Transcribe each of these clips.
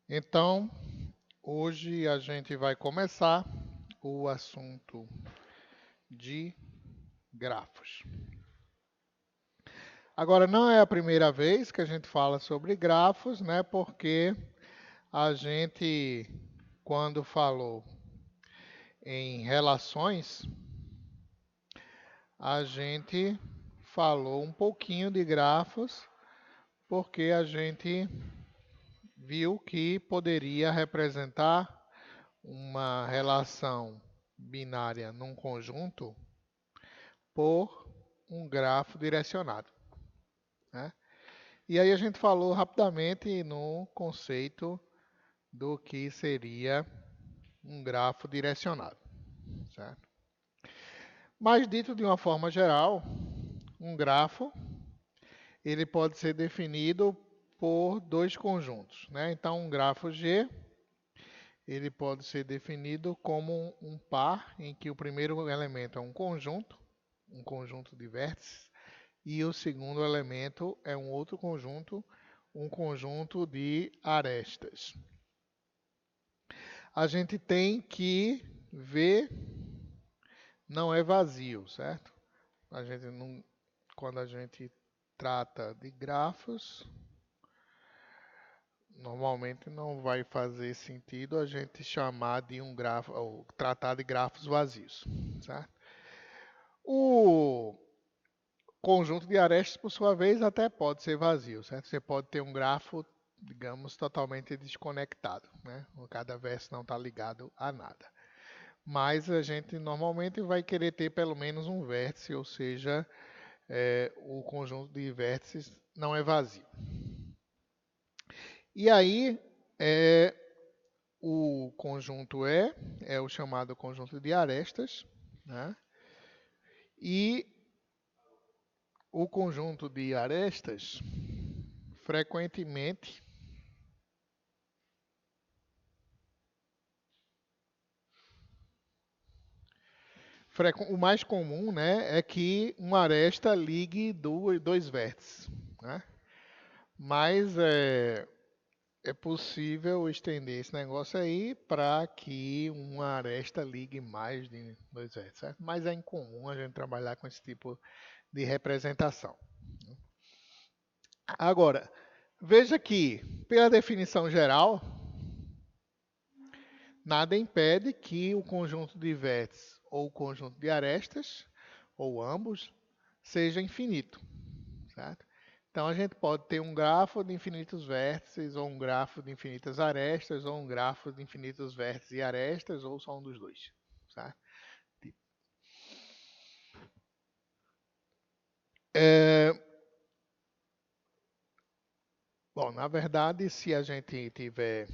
Então, hoje a gente vai começar o assunto de grafos. Agora, não é a primeira vez que a gente fala sobre grafos, né? Porque a gente, quando falou em relações, a gente falou um pouquinho de grafos, porque a gente viu que poderia representar uma relação binária num conjunto por um grafo direcionado, né? E aí a gente falou rapidamente no conceito do que seria um grafo direcionado, certo? Mas dito de uma forma geral, um grafo ele pode ser definido por dois conjuntos, né? Então um grafo G ele pode ser definido como um par em que o primeiro elemento é um conjunto de vértices, e o segundo elemento é um outro conjunto, um conjunto de arestas. A gente tem que ver não é vazio, certo? A gente não, quando a gente trata de grafos, normalmente não vai fazer sentido a gente chamar de um grafo, ou tratar de grafos vazios, certo? O conjunto de arestas, por sua vez, até pode ser vazio, certo? Você pode ter um grafo, digamos, totalmente desconectado, né? Cada verso não está ligado a nada. Mas a gente normalmente vai querer ter pelo menos um vértice, ou seja, o conjunto de vértices não é vazio. E aí, é, o conjunto é o chamado conjunto de arestas, né? E o conjunto de arestas, frequentemente, o mais comum, né, é que uma aresta ligue dois vértices, né? Mas é possível estender esse negócio aí para que uma aresta ligue mais de dois vértices, certo? Mas é incomum a gente trabalhar com esse tipo de representação. Agora, veja que, pela definição geral, nada impede que o conjunto de vértices ou o conjunto de arestas, ou ambos, seja infinito, certo? Então a gente pode ter um grafo de infinitos vértices, ou um grafo de infinitas arestas, ou um grafo de infinitos vértices e arestas, ou só um dos dois, certo? É, bom, na verdade, se a gente tiver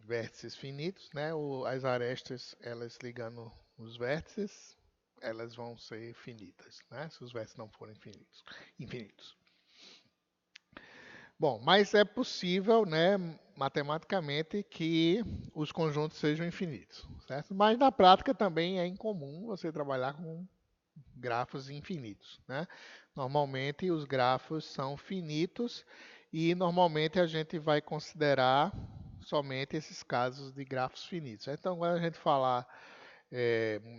vértices finitos, né, as arestas, elas ligando os vértices, elas vão ser finitas, né, se os vértices não forem infinitos. Bom, mas é possível, né, matematicamente, que os conjuntos sejam infinitos, certo? Mas na prática também é incomum você trabalhar com grafos infinitos, né? Normalmente os grafos são finitos e normalmente a gente vai considerar somente esses casos de grafos finitos. Então, quando a gente falar,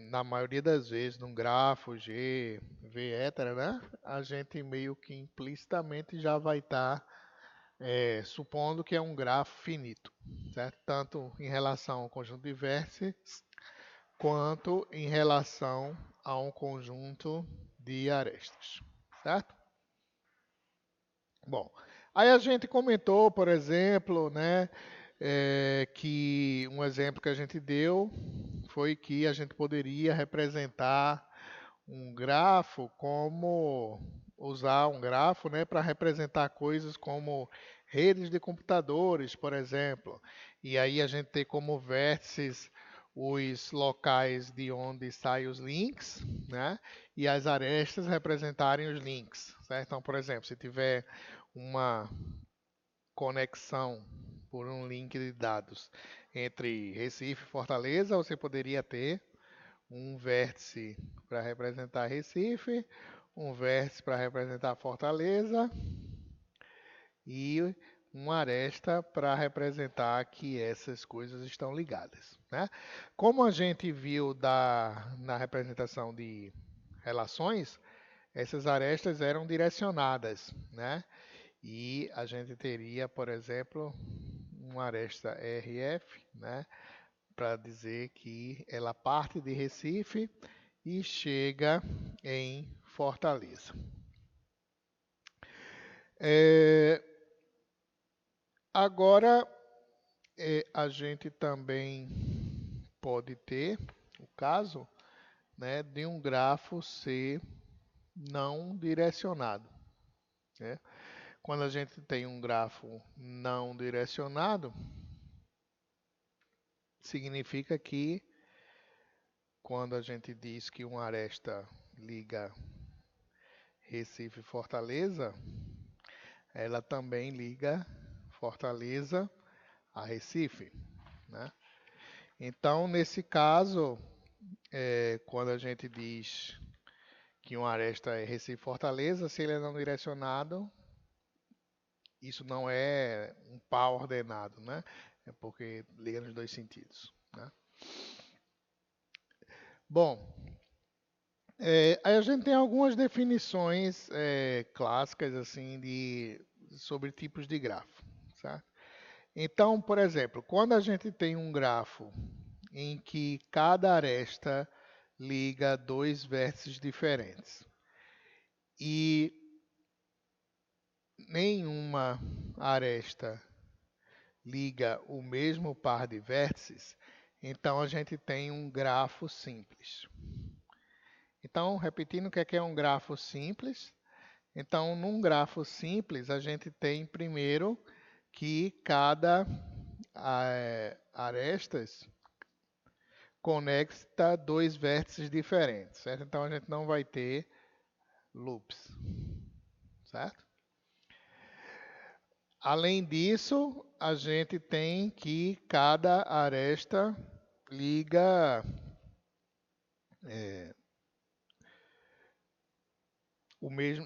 na maioria das vezes, num grafo G, V, etc., né? A gente meio que implicitamente já vai estar supondo que é um grafo finito, certo? Tanto em relação ao conjunto de vértices, quanto em relação a um conjunto de arestas, certo? Bom, aí a gente comentou, por exemplo, né, que um exemplo que a gente deu foi que a gente poderia representar um grafo como usar um grafo, né, para representar coisas como redes de computadores, por exemplo. E aí a gente tem como vértices os locais de onde saem os links, né? E as arestas representarem os links, certo? Então, por exemplo, se tiver uma conexão por um link de dados entre Recife e Fortaleza, você poderia ter um vértice para representar Recife, um vértice para representar Fortaleza e uma aresta para representar que essas coisas estão ligadas, né? Como a gente viu na representação de relações, essas arestas eram direcionadas, né? E a gente teria, por exemplo, uma aresta RF, né? Para dizer que ela parte de Recife e chega em Fortaleza. Agora, a gente também pode ter o caso, né, de um grafo ser não direcionado, né? Quando a gente tem um grafo não direcionado, significa que quando a gente diz que uma aresta liga Recife e Fortaleza, ela também liga Fortaleza a Recife, né? Então, nesse caso, quando a gente diz que uma aresta é Recife-Fortaleza, se ele é não direcionado, isso não é um par ordenado, né? É porque liga nos dois sentidos, né? Bom, aí a gente tem algumas definições clássicas assim sobre tipos de grafo, certo? Então, por exemplo, quando a gente tem um grafo em que cada aresta liga dois vértices diferentes e nenhuma aresta liga o mesmo par de vértices, então a gente tem um grafo simples. Então, repetindo o que é um grafo simples. Então, num grafo simples, a gente tem primeiro que cada arestas conecta dois vértices diferentes, certo? Então, a gente não vai ter loops, certo? Além disso, a gente tem que cada aresta liga o mesmo,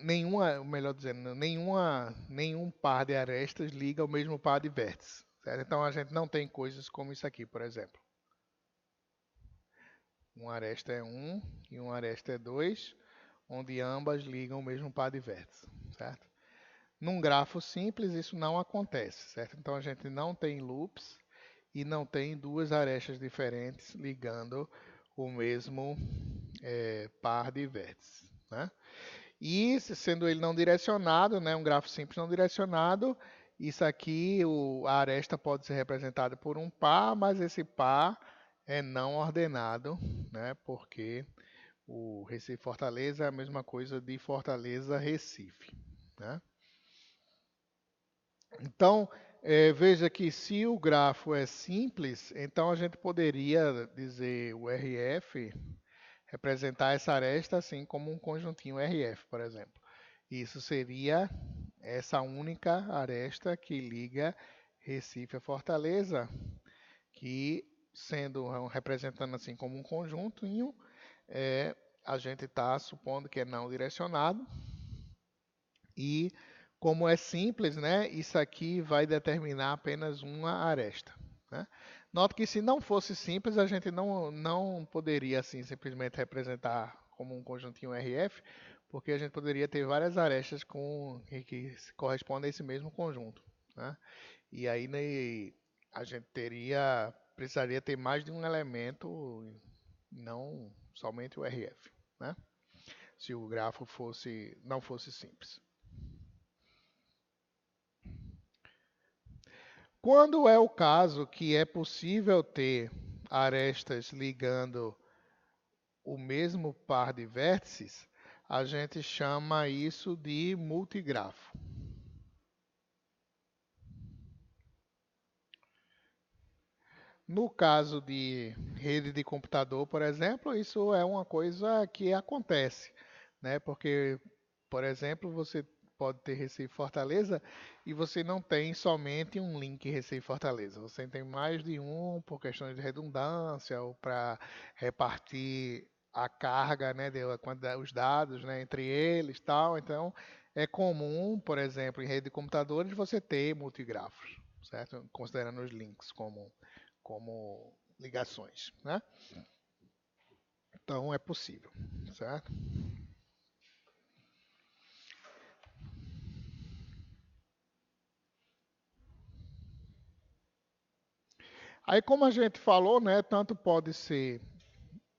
melhor dizendo, nenhum par de arestas liga o mesmo par de vértices, certo? Então a gente não tem coisas como isso aqui, por exemplo. Uma aresta é 1 e uma aresta é 2, onde ambas ligam o mesmo par de vértices, certo? Num grafo simples isso não acontece, certo? Então a gente não tem loops e não tem duas arestas diferentes ligando o mesmo par de vértices, né? E sendo ele não direcionado, né, um grafo simples não direcionado, isso aqui, a aresta pode ser representada por um par, mas esse par é não ordenado, né, porque o Recife-Fortaleza é a mesma coisa de Fortaleza-Recife, né? Então, veja que se o grafo é simples, então a gente poderia dizer o RF, representar essa aresta assim como um conjuntinho RF, por exemplo. Isso seria essa única aresta que liga Recife a Fortaleza, que sendo representando assim como um conjuntinho, a gente está supondo que é não direcionado. E como é simples, né, isso aqui vai determinar apenas uma aresta, né? Note que se não fosse simples, a gente não poderia assim simplesmente representar como um conjuntinho RF, porque a gente poderia ter várias arestas que correspondem a esse mesmo conjunto, né? E aí né, a gente precisaria ter mais de um elemento, não somente o RF, né? Se o grafo não fosse simples. Quando é o caso que é possível ter arestas ligando o mesmo par de vértices, a gente chama isso de multigrafo. No caso de rede de computador, por exemplo, isso é uma coisa que acontece, né? Porque, por exemplo, você pode ter Recife Fortaleza e você não tem somente um link Recife Fortaleza. Você tem mais de um por questões de redundância ou para repartir a carga, né, os dados, né, entre eles, tal. Então, É comum, por exemplo, em rede de computadores, você ter multigrafos, certo? Considerando os links como ligações, né? Então é possível, certo? Aí, como a gente falou, né, tanto pode ser,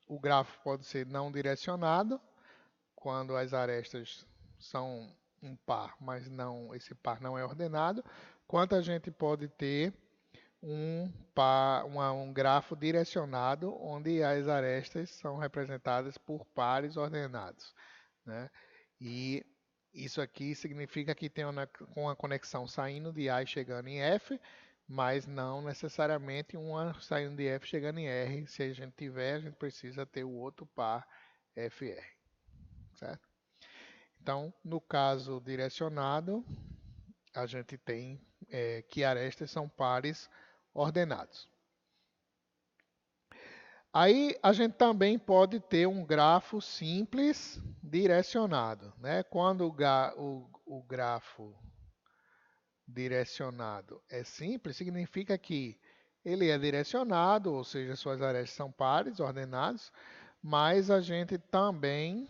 o grafo pode ser não direcionado, quando as arestas são um par, mas não, esse par não é ordenado, quanto a gente pode ter um grafo direcionado, onde as arestas são representadas por pares ordenados, né? E isso aqui significa que tem uma conexão saindo de A e chegando em F, mas não necessariamente uma saindo de F chegando em R. Se a gente tiver, a gente precisa ter o outro par FR, certo? Então, no caso direcionado, a gente tem que arestas são pares ordenados. Aí a gente também pode ter um grafo simples direcionado, né? Quando o grafo direcionado é simples, significa que ele é direcionado, ou seja, suas arestas são pares ordenados, mas a gente também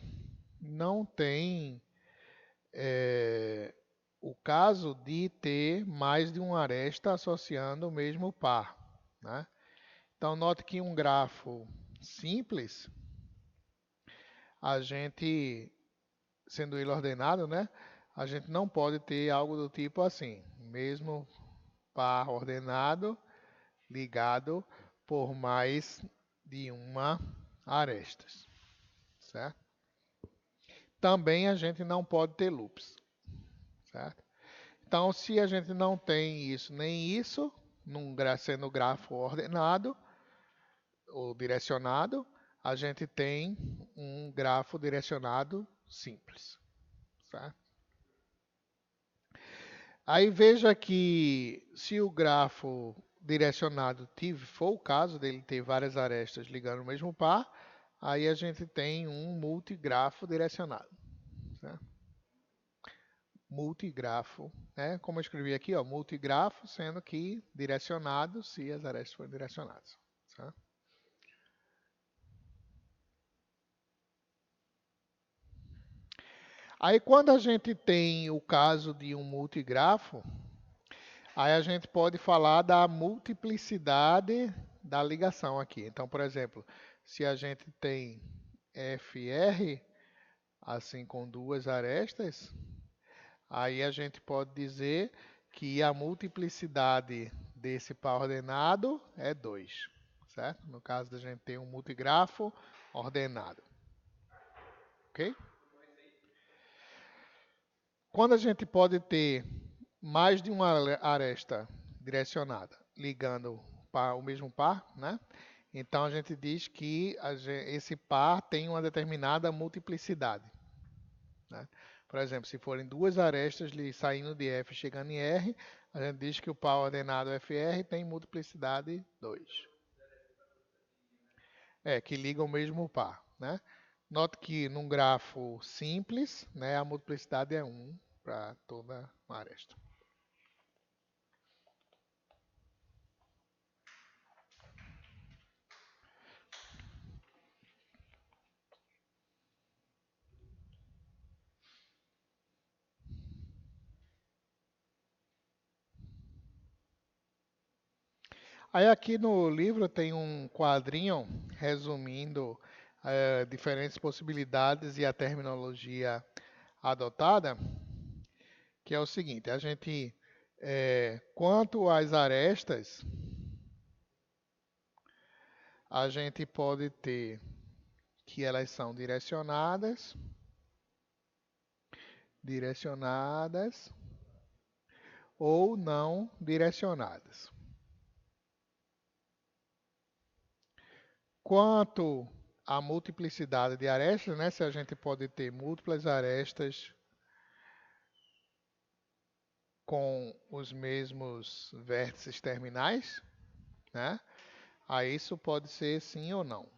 não tem o caso de ter mais de uma aresta associando o mesmo par, né? Então, note que um grafo simples, a gente, sendo ele ordenado, né? A gente não pode ter algo do tipo assim, mesmo par ordenado ligado por mais de uma aresta, certo? Também a gente não pode ter loops, certo? Então, se a gente não tem isso nem isso, sendo grafo ordenado ou direcionado, a gente tem um grafo direcionado simples, certo? Aí veja que se o grafo direcionado for o caso dele ter várias arestas ligando o mesmo par, aí a gente tem um multigrafo direcionado, certo? Multigrafo, né? Como eu escrevi aqui, ó, multigrafo, sendo que direcionado se as arestas forem direcionadas, certo? Aí quando a gente tem o caso de um multigrafo, aí a gente pode falar da multiplicidade da ligação aqui. Então, por exemplo, se a gente tem FR, assim com duas arestas, aí a gente pode dizer que a multiplicidade desse par ordenado é 2, certo? No caso da gente ter um multigrafo ordenado, ok? Quando a gente pode ter mais de uma aresta direcionada ligando o mesmo par, né? Então a gente diz que esse par tem uma determinada multiplicidade, né? Por exemplo, se forem duas arestas saindo de F e chegando em R, a gente diz que o par ordenado FR tem multiplicidade 2. Que liga o mesmo par, né? Note que num grafo simples, né, a multiplicidade é 1 para toda uma aresta. Aí aqui no livro tem um quadrinho resumindo diferentes possibilidades e a terminologia adotada, que é o seguinte: a gente, quanto às arestas, a gente pode ter que elas são direcionadas ou não direcionadas. Quanto à multiplicidade de arestas, né, se a gente pode ter múltiplas arestas com os mesmos vértices terminais, né? Aí isso pode ser sim ou não,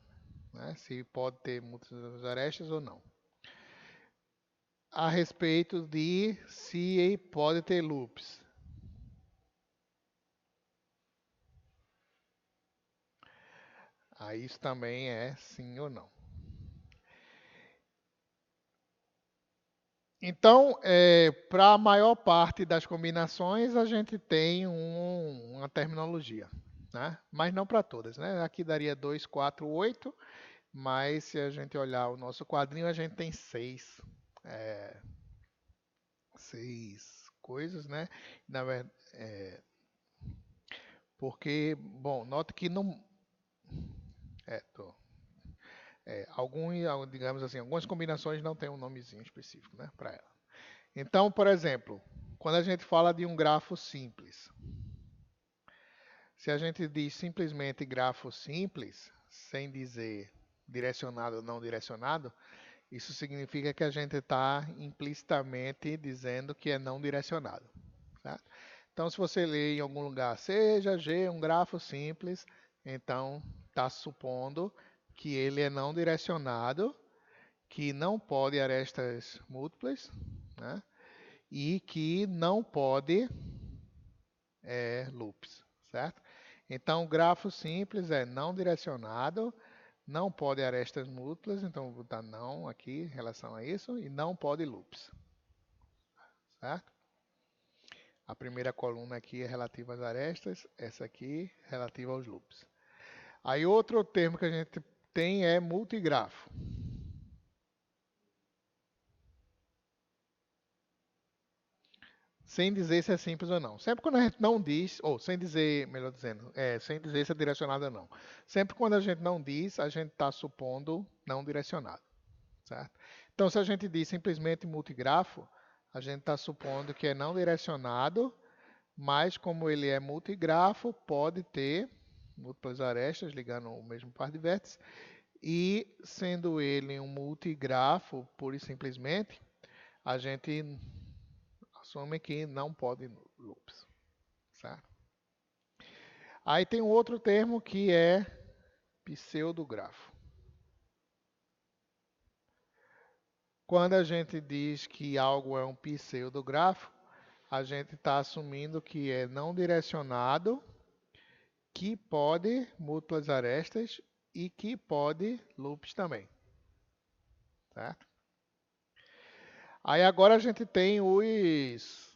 né? Se pode ter múltiplas arestas ou não. a respeito de se pode ter loops. Aí isso também é sim ou não. Então, para a maior parte das combinações, a gente tem uma terminologia, né? Mas não para todas, né? Aqui daria 2, 4, 8, mas se a gente olhar o nosso quadrinho, a gente tem seis coisas, né? Na verdade, porque, bom, note que não. É, tô, digamos assim, algumas combinações não tem um nomezinho específico, né, para ela. Então, por exemplo, quando a gente fala de um grafo simples, se a gente diz simplesmente grafo simples, sem dizer direcionado ou não direcionado, isso significa que a gente está implicitamente dizendo que é não direcionado. Certo? Então, se você ler em algum lugar, seja G um grafo simples, então está supondo que ele é não direcionado, que não pode arestas múltiplas, né? E que não pode loops, certo? Então, grafo simples é não direcionado, não pode arestas múltiplas, então vou botar não aqui em relação a isso, e não pode loops, certo? A primeira coluna aqui é relativa às arestas, essa aqui relativa aos loops. Aí outro termo que a gente tem é multigrafo. Sem dizer se é simples ou não. Sempre quando a gente não diz, ou sem dizer, melhor dizendo, sem dizer se é direcionado ou não. Sempre quando a gente não diz, a gente está supondo não direcionado, certo? Então, se a gente diz simplesmente multigrafo, a gente está supondo que é não direcionado, mas como ele é multigrafo, pode ter múltiplas arestas ligando o mesmo par de vértices, e sendo ele um multigrafo, pura e simplesmente, a gente assume que não pode loops, certo? Aí tem um outro termo que é pseudografo. Quando a gente diz que algo é um pseudografo, a gente está assumindo que é não direcionado, que pode múltiplas arestas e que pode loops também, certo? Aí agora a gente tem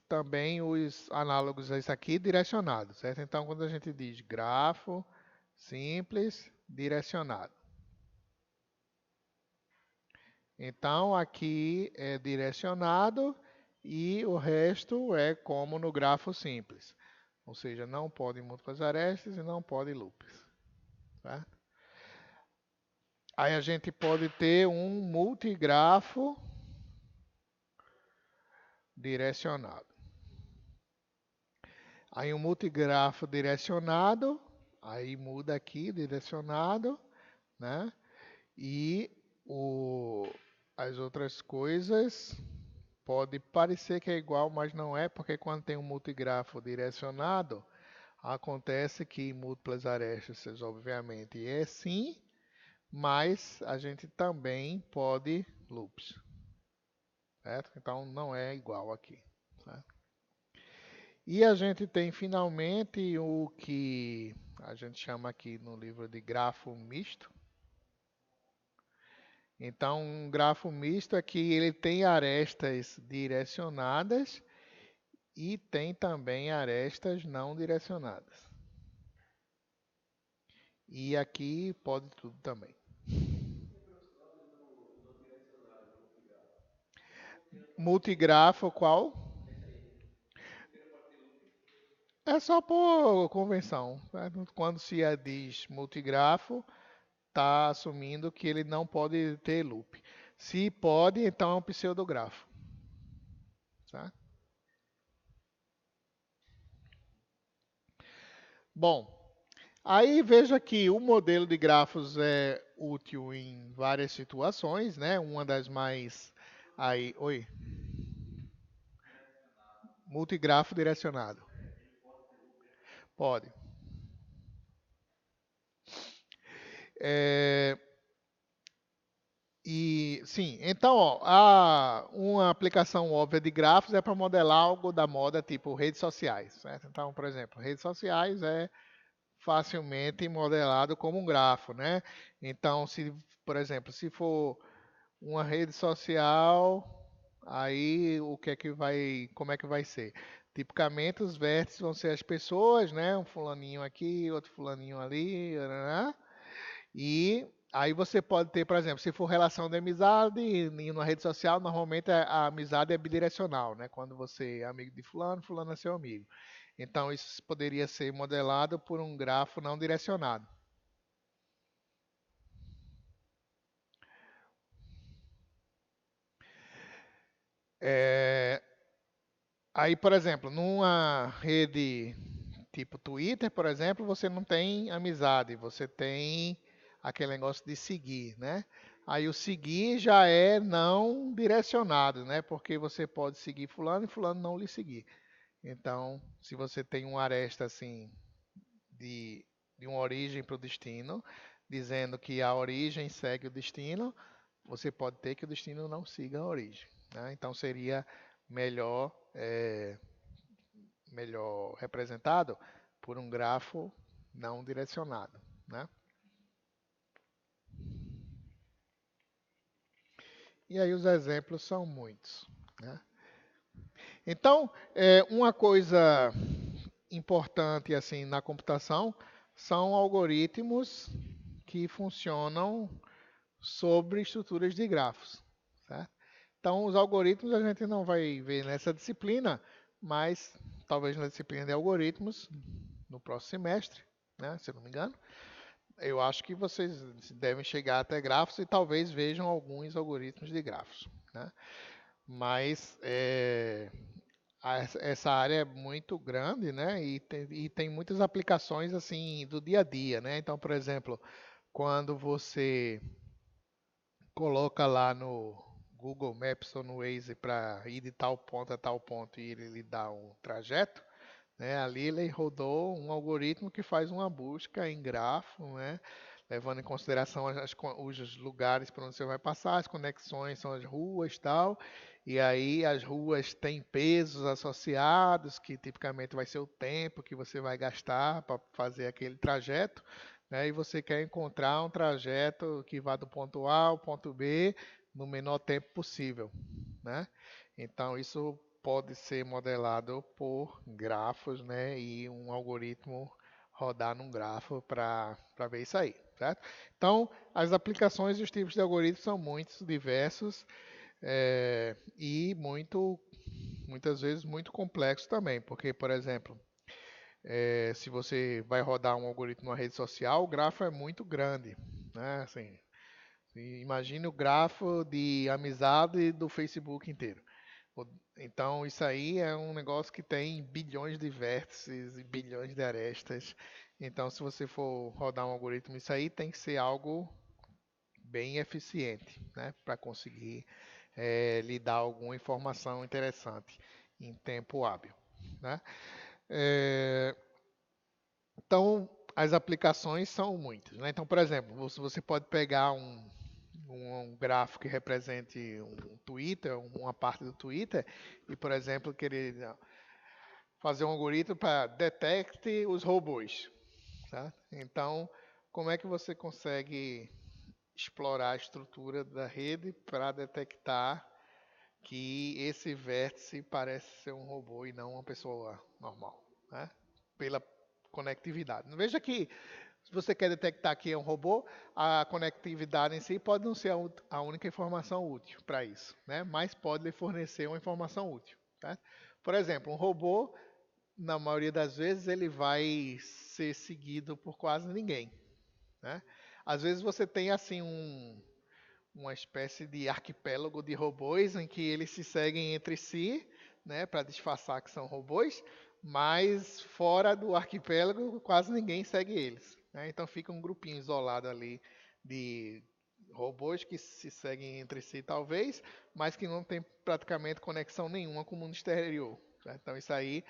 também os análogos a isso aqui direcionados, certo? Então quando a gente diz grafo simples direcionado. Então aqui é direcionado e o resto é como no grafo simples. Ou seja, não pode múltiplas arestas e não pode loops, certo? Aí a gente pode ter um multigrafo direcionado. Aí um multigrafo direcionado, aí muda aqui, direcionado, né? E as outras coisas pode parecer que é igual, mas não é, porque quando tem um multigrafo direcionado, acontece que múltiplas arestas, obviamente, é sim, mas a gente também pode loops, certo? Então não é igual aqui, certo? E a gente tem finalmente o que a gente chama aqui no livro de grafo misto. Então, um grafo misto é que ele tem arestas direcionadas e tem também arestas não direcionadas. E aqui pode tudo também. Multigrafo qual? É só por convenção, certo? Quando se diz multigrafo, está assumindo que ele não pode ter loop. Se pode, então é um pseudografo. Certo? Bom, aí veja que o modelo de grafos é útil em várias situações, né? Uma das mais aí, oi, multigrafo direcionado. Pode. É, E sim, então, ó, uma aplicação óbvia de grafos é para modelar algo da moda, tipo redes sociais, certo? Então, por exemplo, redes sociais é facilmente modelado como um grafo, né? Então, se, por exemplo, se for uma rede social, aí o que é que vai, como é que vai ser? Tipicamente os vértices vão ser as pessoas, né? Um fulaninho aqui, outro fulaninho ali, né? E aí você pode ter, por exemplo, se for relação de amizade, em uma rede social, normalmente a amizade é bidirecional, né? Quando você é amigo de fulano, fulano é seu amigo. Então isso poderia ser modelado por um grafo não direcionado. É, aí, por exemplo, numa rede tipo Twitter, por exemplo, você não tem amizade, você tem aquele negócio de seguir, né? Aí o seguir já é não direcionado, né? Porque você pode seguir fulano e fulano não lhe seguir. Então, se você tem uma aresta assim de, de uma origem para o destino, dizendo que a origem segue o destino, você pode ter que o destino não siga a origem, né? Então seria melhor melhor representado por um grafo não direcionado, né? E aí os exemplos são muitos, né? Então, uma coisa importante assim na computação são algoritmos que funcionam sobre estruturas de grafos, certo? Então, os algoritmos a gente não vai ver nessa disciplina, mas talvez na disciplina de algoritmos no próximo semestre, né, se eu não me engano. Eu acho que vocês devem chegar até grafos e talvez vejam alguns algoritmos de grafos, né? Mas essa área é muito grande, né? E tem muitas aplicações assim do dia a dia, né? Então, por exemplo, quando você coloca lá no Google Maps ou no Waze para ir de tal ponto a tal ponto e ele lhe dá um trajeto, né? Ali ele rodou um algoritmo que faz uma busca em grafo, né? Levando em consideração os lugares por onde você vai passar, as conexões são as ruas e tal, e aí as ruas têm pesos associados, que tipicamente vai ser o tempo que você vai gastar para fazer aquele trajeto, né? E você quer encontrar um trajeto que vá do ponto A ao ponto B no menor tempo possível, né? Então isso pode ser modelado por grafos, né? E um algoritmo rodar num grafo para ver isso aí, certo? Então, as aplicações e os tipos de algoritmos são muitos, diversos e muitas vezes muito complexos também, porque, por exemplo, se você vai rodar um algoritmo numa rede social, o grafo é muito grande, né? Assim, imagine o grafo de amizade do Facebook inteiro. Então, isso aí é um negócio que tem bilhões de vértices e bilhões de arestas. Então, se você for rodar um algoritmo, isso aí tem que ser algo bem eficiente, né, para conseguir lhe dar alguma informação interessante em tempo hábil, né? É, então, as aplicações são muitas, né? Então, por exemplo, você pode pegar um gráfico que represente um Twitter, uma parte do Twitter, e, por exemplo, querer fazer um algoritmo para detecte os robôs. Tá? Então, como é que você consegue explorar a estrutura da rede para detectar que esse vértice parece ser um robô e não uma pessoa normal, né? Pela conectividade. Veja que se você quer detectar que é um robô, a conectividade em si pode não ser a única informação útil para isso, né? Mas pode lhe fornecer uma informação útil. Tá? Por exemplo, um robô, na maioria das vezes, ele vai ser seguido por quase ninguém. Né? Às vezes você tem assim uma espécie de arquipélago de robôs em que eles se seguem entre si, né, para disfarçar que são robôs, mas fora do arquipélago quase ninguém segue eles. Né? Então fica um grupinho isolado ali de robôs que se seguem entre si talvez, mas que não tem praticamente conexão nenhuma com o mundo exterior. Né? Então isso aí,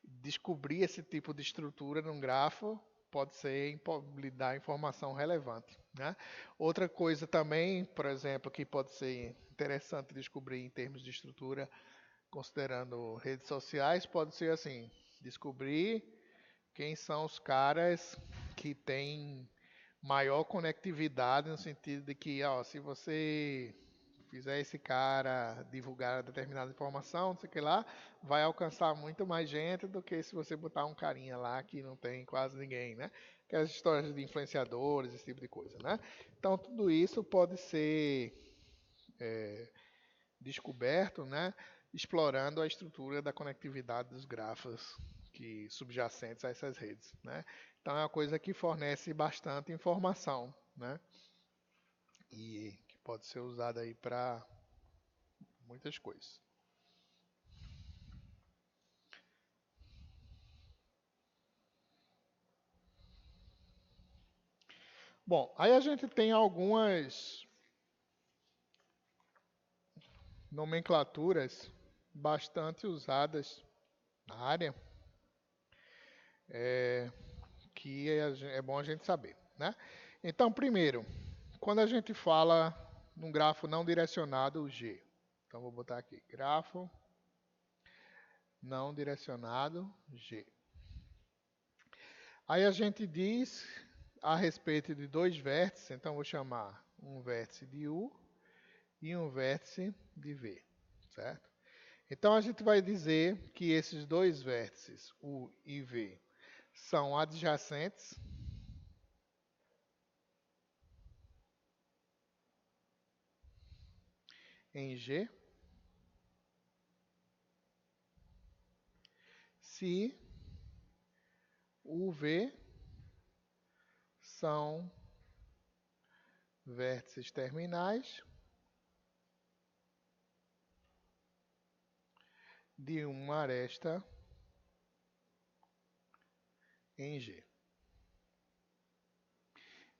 descobrir esse tipo de estrutura num grafo pode ser lhe dar informação relevante, né? Outra coisa também, por exemplo, que pode ser interessante descobrir em termos de estrutura, considerando redes sociais, pode ser assim, descobrir quem são os caras que têm maior conectividade no sentido de que, ó, se você fizer esse cara divulgar determinada informação, não sei o que lá, vai alcançar muito mais gente do que se você botar um carinha lá que não tem quase ninguém, né? Aquelas histórias de influenciadores, esse tipo de coisa, né? Então tudo isso pode ser descoberto, né? Explorando a estrutura da conectividade dos grafos que subjacentes a essas redes, né? Então é uma coisa que fornece bastante informação, né? E que pode ser usada aí para muitas coisas. Bom, aí a gente tem algumas nomenclaturas bastante usadas na área, que é bom a gente saber, né? Então, primeiro, quando a gente fala num grafo não direcionado, o G. Então, vou botar aqui, grafo não direcionado, G. Aí a gente diz a respeito de dois vértices, então vou chamar um vértice de U e um vértice de V, certo? Então a gente vai dizer que esses dois vértices, U e V, são adjacentes em G se U, V são vértices terminais de uma aresta em G.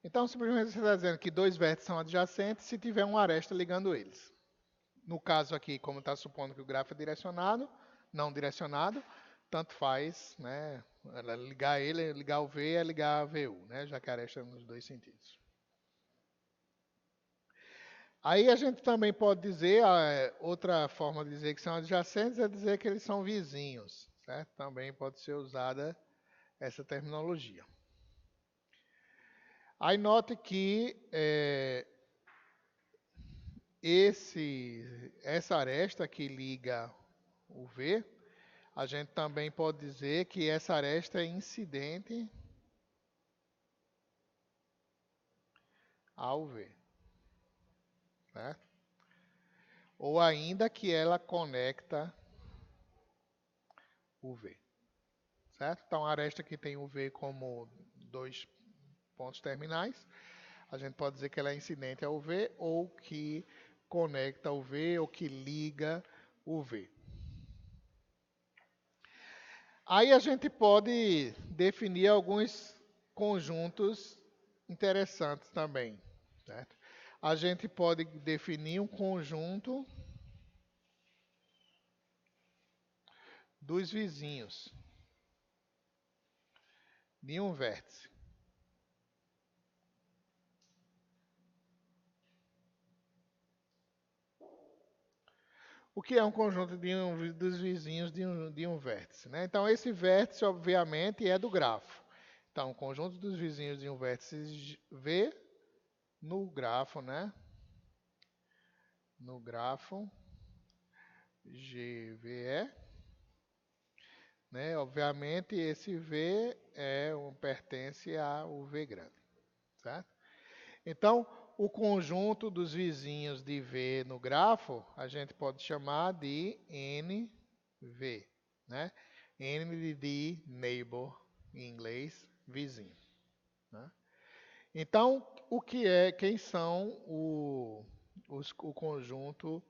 Então, simplesmente você está dizendo que dois vértices são adjacentes se tiver uma aresta ligando eles. No caso aqui, como está supondo que o grafo é direcionado, não direcionado, tanto faz, né? Ligar ele, ligar o V é ligar a VU, né? Já que a aresta é nos dois sentidos. Aí a gente também pode dizer, outra forma de dizer que são adjacentes é dizer que eles são vizinhos, certo? Também pode ser usada essa terminologia. Aí note que essa aresta que liga o V, a gente também pode dizer que essa aresta é incidente ao V, certo? Ou ainda que ela conecta o V, certo? Então a aresta que tem o V como dois pontos terminais, a gente pode dizer que ela é incidente ao V ou que conecta o V ou que liga o V. Aí a gente pode definir alguns conjuntos interessantes também, certo? A gente pode definir um conjunto dos vizinhos de um vértice. O que é um conjunto dos vizinhos de um vértice, né? Então, esse vértice, obviamente, é do grafo. Então, o conjunto dos vizinhos de um vértice V no grafo, né? No grafo GVE, né? Obviamente, esse V pertence ao V grande, certo? Então, o conjunto dos vizinhos de V no grafo, a gente pode chamar de NV, né? N de neighbor, em inglês, vizinho. Né? Então, quem são o conjunto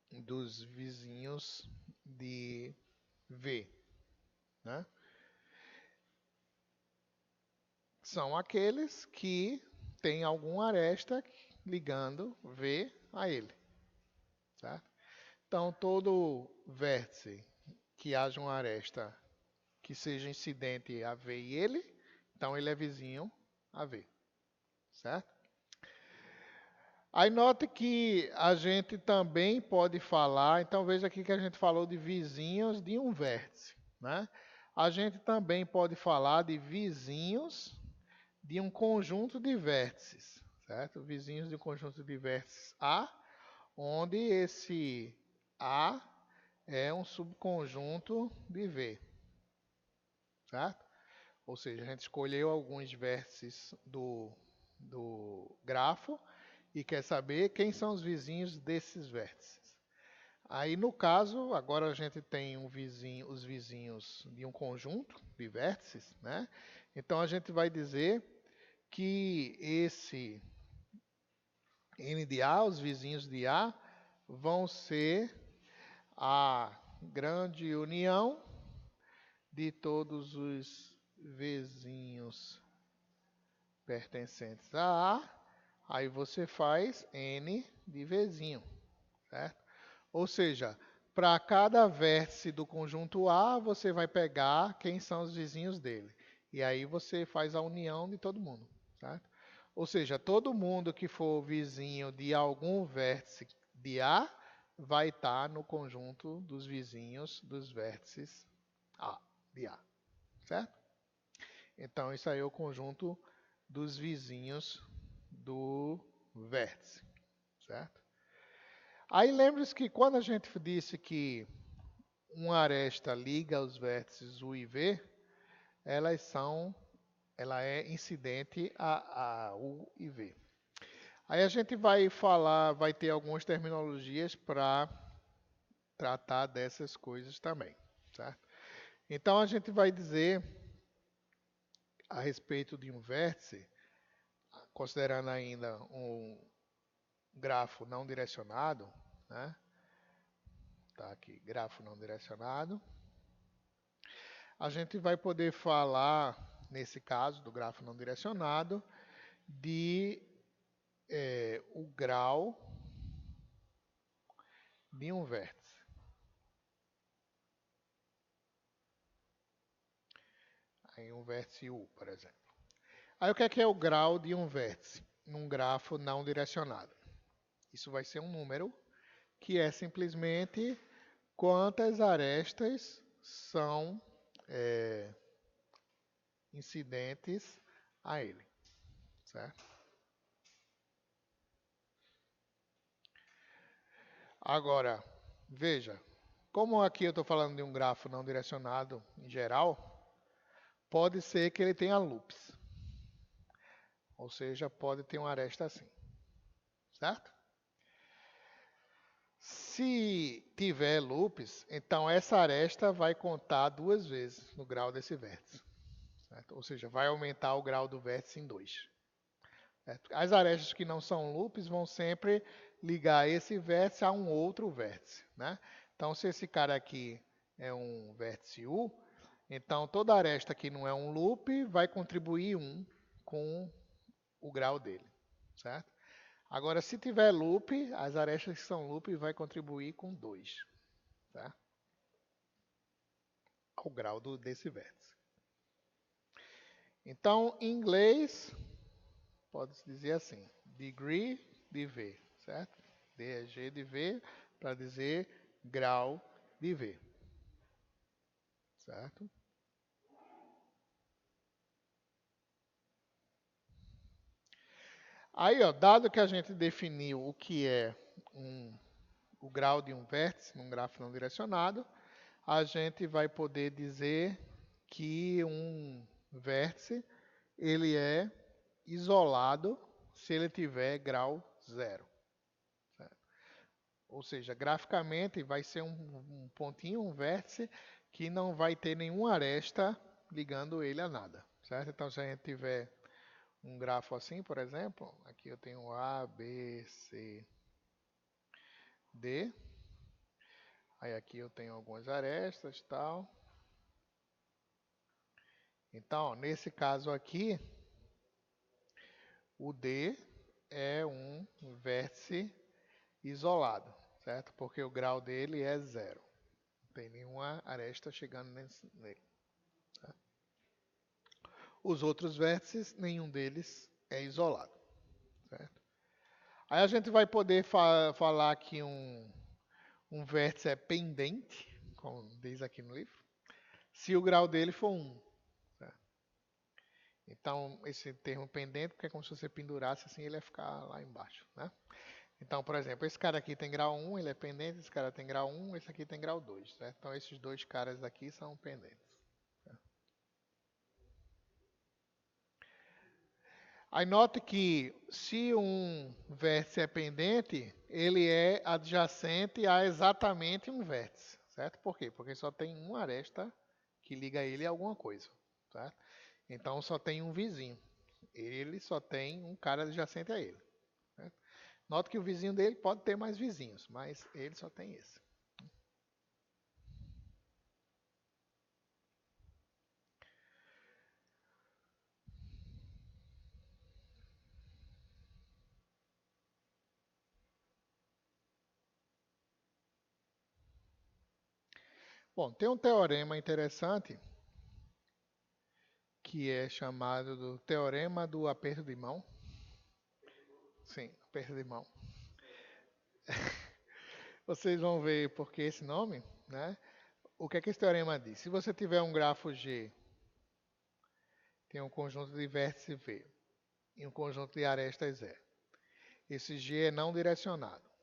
dos vizinhos de V? Né? São aqueles que têm alguma aresta ligando V a ele. Certo? Então, todo vértice que haja uma aresta que seja incidente a V e ele, então ele é vizinho a V, certo? Aí note que a gente também pode falar, então veja aqui que a gente falou de vizinhos de um vértice, né? A gente também pode falar de vizinhos de um conjunto de vértices, certo? Vizinhos de um conjunto de vértices A, onde esse A é um subconjunto de V, certo? Ou seja, a gente escolheu alguns vértices do grafo e quer saber quem são os vizinhos desses vértices. Aí, no caso, agora a gente tem os vizinhos de um conjunto de vértices, né? Então, a gente vai dizer que esse N de A, os vizinhos de A, vão ser a grande união de todos os vizinhos pertencentes a A. Aí você faz N de vizinho, certo? Ou seja, para cada vértice do conjunto A, você vai pegar quem são os vizinhos dele. E aí você faz a união de todo mundo, certo? Ou seja, todo mundo que for vizinho de algum vértice de A vai estar no conjunto dos vizinhos dos vértices A, de A, certo? Então, isso aí é o conjunto dos vizinhos do vértice, certo? Aí lembre-se que quando a gente disse que uma aresta liga os vértices U e V, ela é incidente a U e V. Aí a gente vai falar, vai ter algumas terminologias para tratar dessas coisas também, certo? Então a gente vai dizer a respeito de um vértice, considerando ainda um grafo não direcionado, né? Tá aqui, grafo não direcionado. A gente vai poder falar, nesse caso do grafo não direcionado, de o grau de um vértice. Aí um vértice U, por exemplo. Aí o que é o grau de um vértice num grafo não direcionado? Isso vai ser um número que é simplesmente quantas arestas são incidentes a ele, certo? Agora, veja, como aqui eu estou falando de um grafo não direcionado em geral, pode ser que ele tenha loops. Ou seja, pode ter uma aresta assim, certo? Se tiver loops, então essa aresta vai contar duas vezes no grau desse vértice. Certo? Ou seja, vai aumentar o grau do vértice em 2. As arestas que não são loops vão sempre ligar esse vértice a um outro vértice, né? Então, se esse cara aqui é um vértice U, então toda aresta que não é um loop vai contribuir 1 com o grau dele, certo? Agora, se tiver loop, as arestas que são loop vai contribuir com 2, tá? Ao grau desse vértice. Então, em inglês, pode-se dizer assim, degree de V, certo? D é G de V para dizer grau de V, certo? Aí, ó, dado que a gente definiu o que é o grau de um vértice num grafo não direcionado, a gente vai poder dizer que um vértice ele é isolado se ele tiver grau 0. Ou seja, graficamente vai ser um pontinho, um vértice, que não vai ter nenhuma aresta ligando ele a nada. Certo? Então, se a gente tiver um grafo assim, por exemplo, aqui eu tenho A, B, C, D. Aí aqui eu tenho algumas arestas e tal. Então, nesse caso aqui, o D é um vértice isolado, certo? Porque o grau dele é 0. Não tem nenhuma aresta chegando nele. Os outros vértices, nenhum deles é isolado. Certo? Aí a gente vai poder falar que um vértice é pendente, como diz aqui no livro, se o grau dele for 1. Certo? Então, esse termo pendente, porque é como se você pendurasse assim, ele ia ficar lá embaixo. Né? Então, por exemplo, esse cara aqui tem grau 1, ele é pendente, esse cara tem grau 1, esse aqui tem grau 2. Certo? Então, esses dois caras aqui são pendentes. Aí note que se um vértice é pendente, ele é adjacente a exatamente um vértice, certo? Por quê? Porque só tem uma aresta que liga ele a alguma coisa, certo? Então só tem um vizinho. Ele só tem um cara adjacente a ele. Certo? Note que o vizinho dele pode ter mais vizinhos, mas ele só tem esse. Bom, tem um teorema interessante que é chamado do teorema do aperto de mão. Sim, aperto de mão. Vocês vão ver por que esse nome, né? O que é que esse teorema diz? Se você tiver um grafo G, tem um conjunto de vértices V e um conjunto de arestas E. Esse G é não direcionado.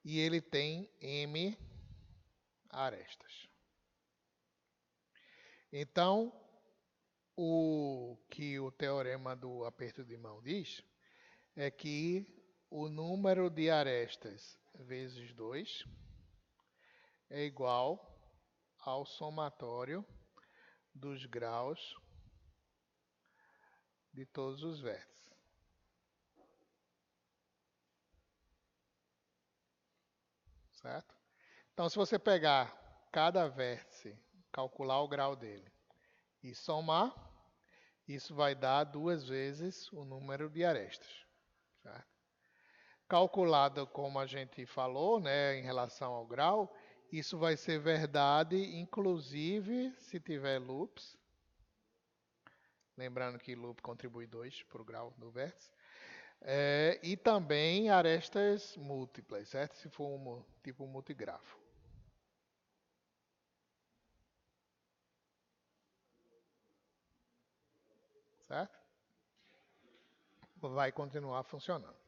E ele tem M arestas. Então, o que o teorema do aperto de mão diz é que o número de arestas vezes 2 é igual ao somatório dos graus de todos os vértices. Certo? Então, se você pegar cada vértice, calcular o grau dele e somar, isso vai dar 2 vezes o número de arestas. Certo? Calculado como a gente falou, né, em relação ao grau, isso vai ser verdade, inclusive se tiver loops. Lembrando que loop contribui 2 para o grau do vértice. E também arestas múltiplas, certo? Se for um tipo multigrafo. Certo? Vai continuar funcionando.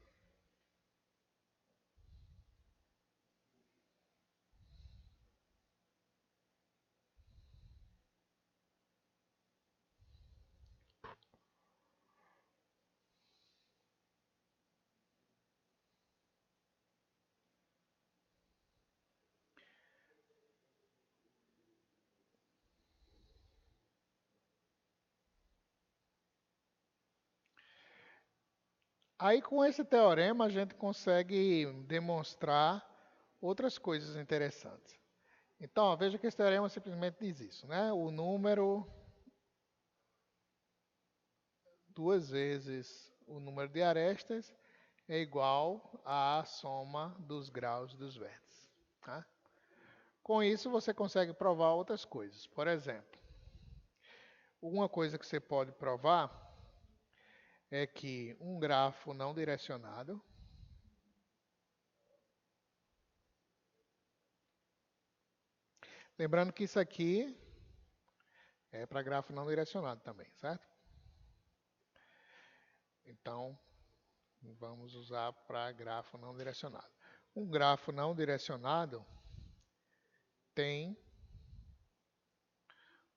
Aí, com esse teorema, a gente consegue demonstrar outras coisas interessantes. Então, ó, veja que esse teorema simplesmente diz isso, né? O número 2 vezes o número de arestas é igual à soma dos graus dos vértices. Tá? Com isso, você consegue provar outras coisas. Por exemplo, uma coisa que você pode provar é que um grafo não direcionado lembrando que isso aqui é para grafo não direcionado também, certo? Então, vamos usar para grafo não direcionado. Um grafo não direcionado tem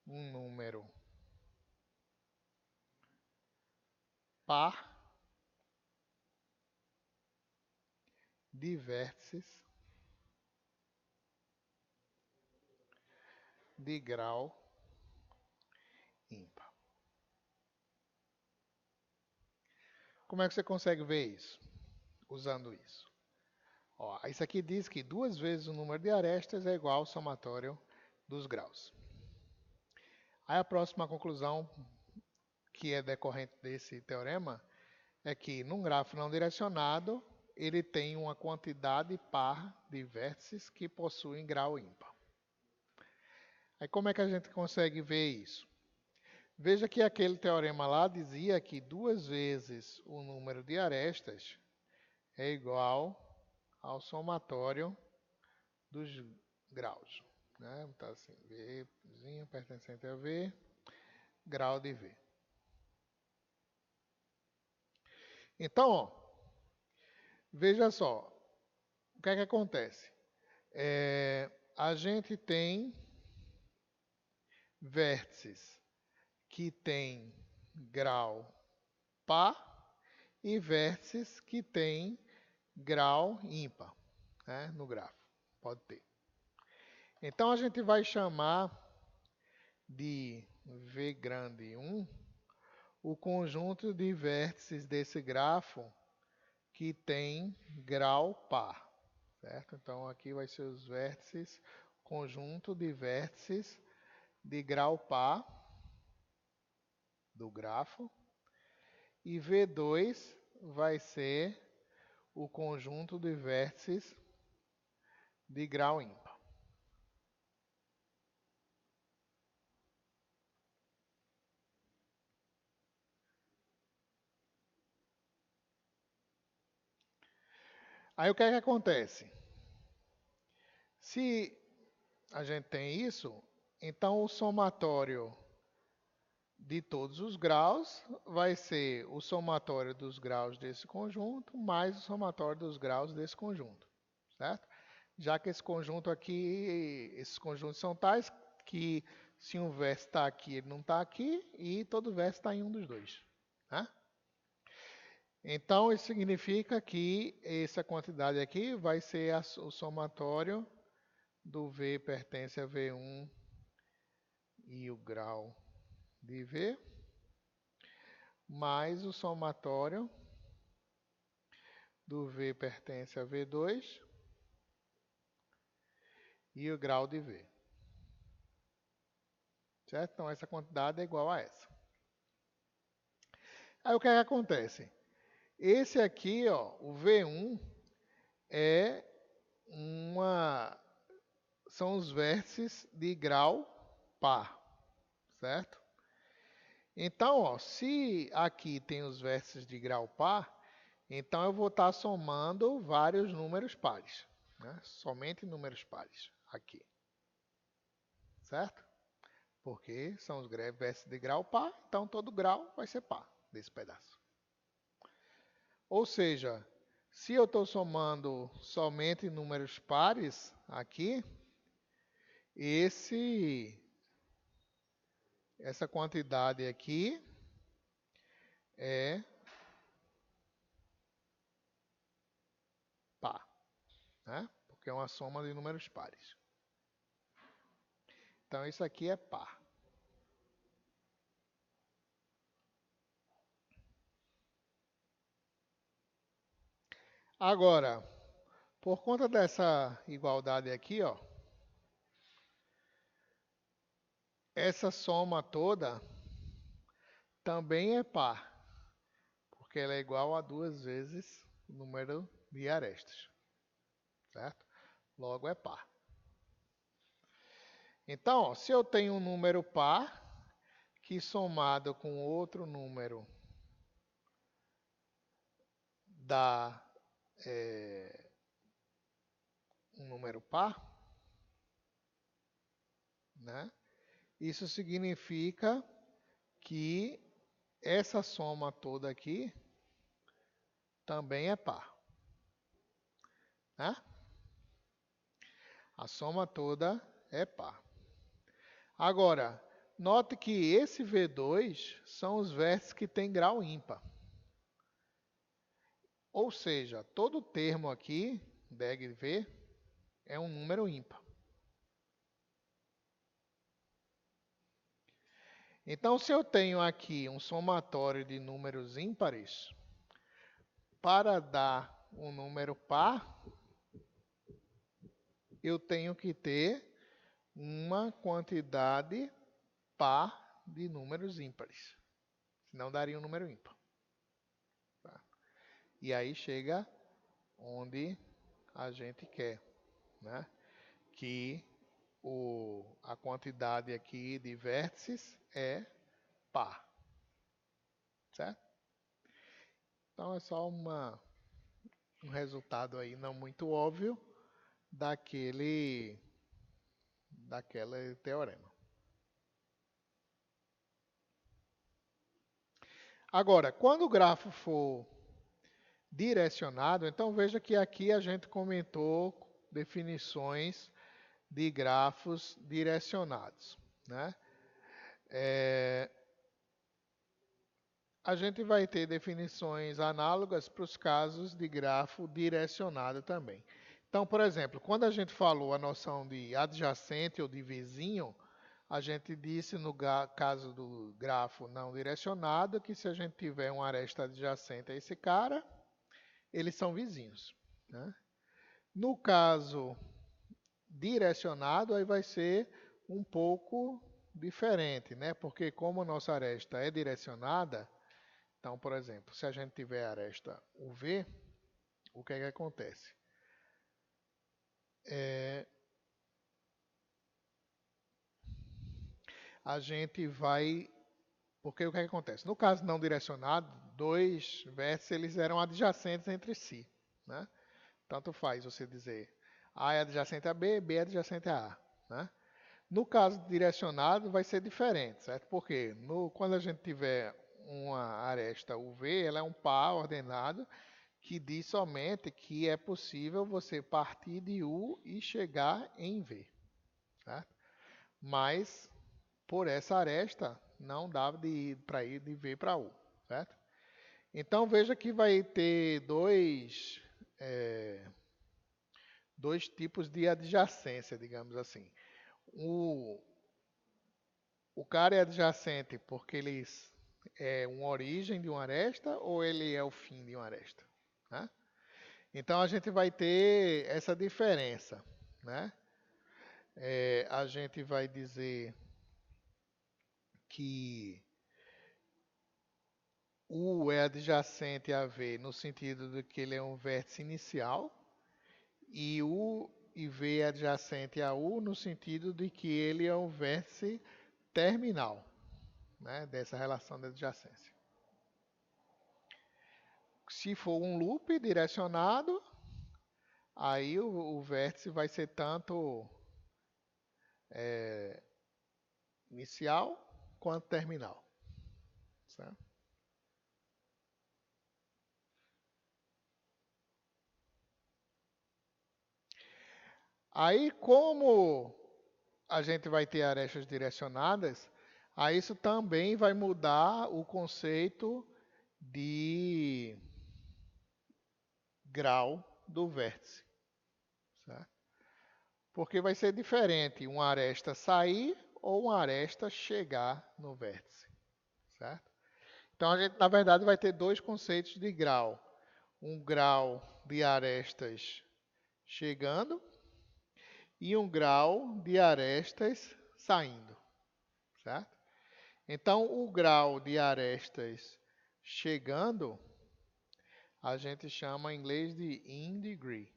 um número par de vértices de grau ímpar. Como é que você consegue ver isso? Usando isso. Ó, isso aqui diz que 2 vezes o número de arestas é igual ao somatório dos graus. Aí a próxima conclusão, que é decorrente desse teorema, é que num grafo não direcionado, ele tem uma quantidade par de vértices que possuem grau ímpar. Aí como é que a gente consegue ver isso? Veja que aquele teorema lá dizia que 2 vezes o número de arestas é igual ao somatório dos graus. Né? Então assim, Vzinho pertencente a V, grau de V. Então, ó, veja só, o que é que acontece? A gente tem vértices que têm grau par e vértices que têm grau ímpar, né, no gráfico. Pode ter. Então, a gente vai chamar de V grande 1 o conjunto de vértices desse grafo que tem grau par. Certo? Então, aqui vai ser os vértices, conjunto de vértices de grau par do grafo. E V2 vai ser o conjunto de vértices de grau ímpar. Aí o que é que acontece? Se a gente tem isso, então o somatório de todos os graus vai ser o somatório dos graus desse conjunto mais o somatório dos graus desse conjunto, certo? Já que esse conjunto aqui, esses conjuntos são tais que se um vértice está aqui, ele não está aqui, e todo vértice está em um dos dois. Né? Então, isso significa que essa quantidade aqui vai ser o somatório do V pertence a V1 e o grau de V, mais o somatório do V pertence a V2 e o grau de V. Certo? Então, essa quantidade é igual a essa. Aí, o que é que acontece? Esse aqui, ó, o V1, é são os vértices de grau par, certo? Então, ó, se aqui tem os vértices de grau par, então eu vou estar somando vários números pares, né? Somente números pares aqui, certo? Porque são os vértices de grau par, então todo grau vai ser par desse pedaço. Ou seja, se eu estou somando somente números pares aqui, essa quantidade aqui é par, né? Porque é uma soma de números pares. Então, isso aqui é par. Agora, por conta dessa igualdade aqui, ó, essa soma toda também é par, porque ela é igual a 2 vezes o número de arestas, certo? Logo é par. Então, ó, se eu tenho um número par, que somado com outro número dá um número par, né? Isso significa que essa soma toda aqui também é par. Né? A soma toda é par. Agora, note que esse V2 são os vértices que têm grau ímpar. Ou seja, todo termo aqui, deg_v, é um número ímpar. Então, se eu tenho aqui um somatório de números ímpares, para dar um número par, eu tenho que ter uma quantidade par de números ímpares. Senão daria um número ímpar. Tá? E aí chega onde a gente quer, né? Que a quantidade aqui de vértices é par, certo? Então é só um resultado aí não muito óbvio daquele teorema. Agora, quando o grafo for direcionado, então veja que aqui a gente comentou definições de grafos direcionados, né? A gente vai ter definições análogas para os casos de grafo direcionado também. Então, por exemplo, quando a gente falou a noção de adjacente ou de vizinho, a gente disse no caso do grafo não direcionado que se a gente tiver uma aresta adjacente a esse cara, eles são vizinhos, né? No caso direcionado, aí vai ser um pouco diferente, né? Porque como a nossa aresta é direcionada, então, por exemplo, se a gente tiver a aresta UV, o que é que acontece? A gente vai... Porque o que é que acontece? No caso não direcionado, dois vértices eles eram adjacentes entre si, né? Tanto faz você dizer A é adjacente a B, B é adjacente a A, né? No caso direcionado vai ser diferente, certo? Porque quando a gente tiver uma aresta UV, ela é um par ordenado que diz somente que é possível você partir de U e chegar em V, certo? Mas por essa aresta não dá para ir de V para U, certo? Então veja que vai ter dois tipos de adjacência, digamos assim. O cara é adjacente porque ele é uma origem de uma aresta ou ele é o fim de uma aresta, né? Então a gente vai ter essa diferença, né? A gente vai dizer que U é adjacente a V no sentido de que ele é um vértice inicial e U e V é adjacente a U no sentido de que ele é um vértice terminal, né, dessa relação de adjacência. Se for um loop direcionado, aí o vértice vai ser tanto inicial quanto terminal, certo? Aí, como a gente vai ter arestas direcionadas, aí isso também vai mudar o conceito de grau do vértice, certo? Porque vai ser diferente uma aresta sair ou uma aresta chegar no vértice, certo? Então a gente, na verdade, vai ter dois conceitos de grau. Um grau de arestas chegando e um grau de arestas saindo, certo? Então, o grau de arestas chegando, a gente chama em inglês de in degree.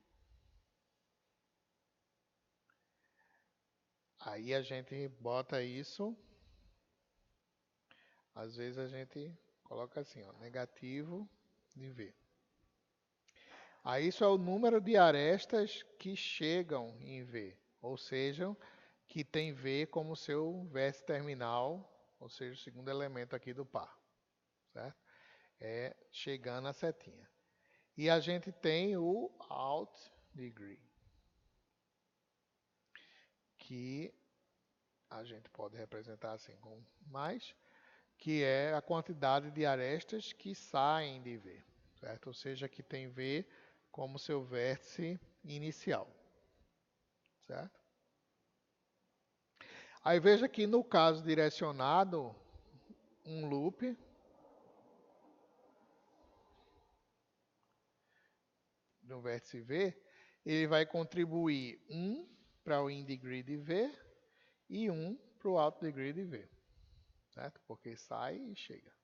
Aí a gente bota isso, às vezes a gente coloca assim, ó, negativo de V. Aí isso é o número de arestas que chegam em V, ou seja, que tem V como seu vértice terminal, ou seja, o segundo elemento aqui do par, certo? É chegando a setinha. E a gente tem o out degree, que a gente pode representar assim com mais, que é a quantidade de arestas que saem de V, certo? Ou seja, que tem V como seu vértice inicial, certo? Aí veja que no caso direcionado, um loop no vértice V, ele vai contribuir 1 para o in degree de V e 1 para o out degree de V, certo? Porque sai e chega.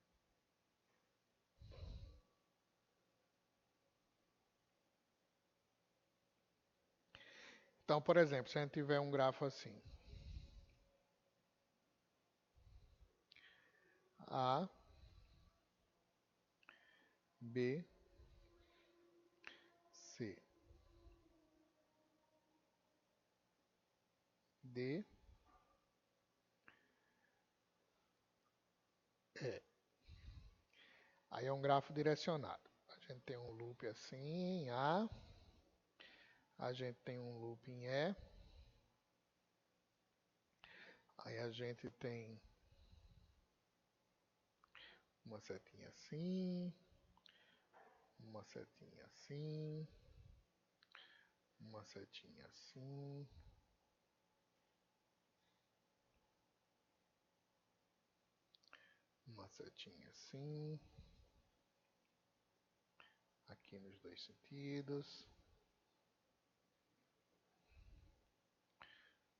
Então, por exemplo, se a gente tiver um grafo assim, A, B, C, D, E. Aí é um grafo direcionado. A gente tem um loop assim em A, a gente tem um loop em E, aí a gente tem uma setinha assim, uma setinha assim, uma setinha assim, uma setinha assim, aqui nos dois sentidos,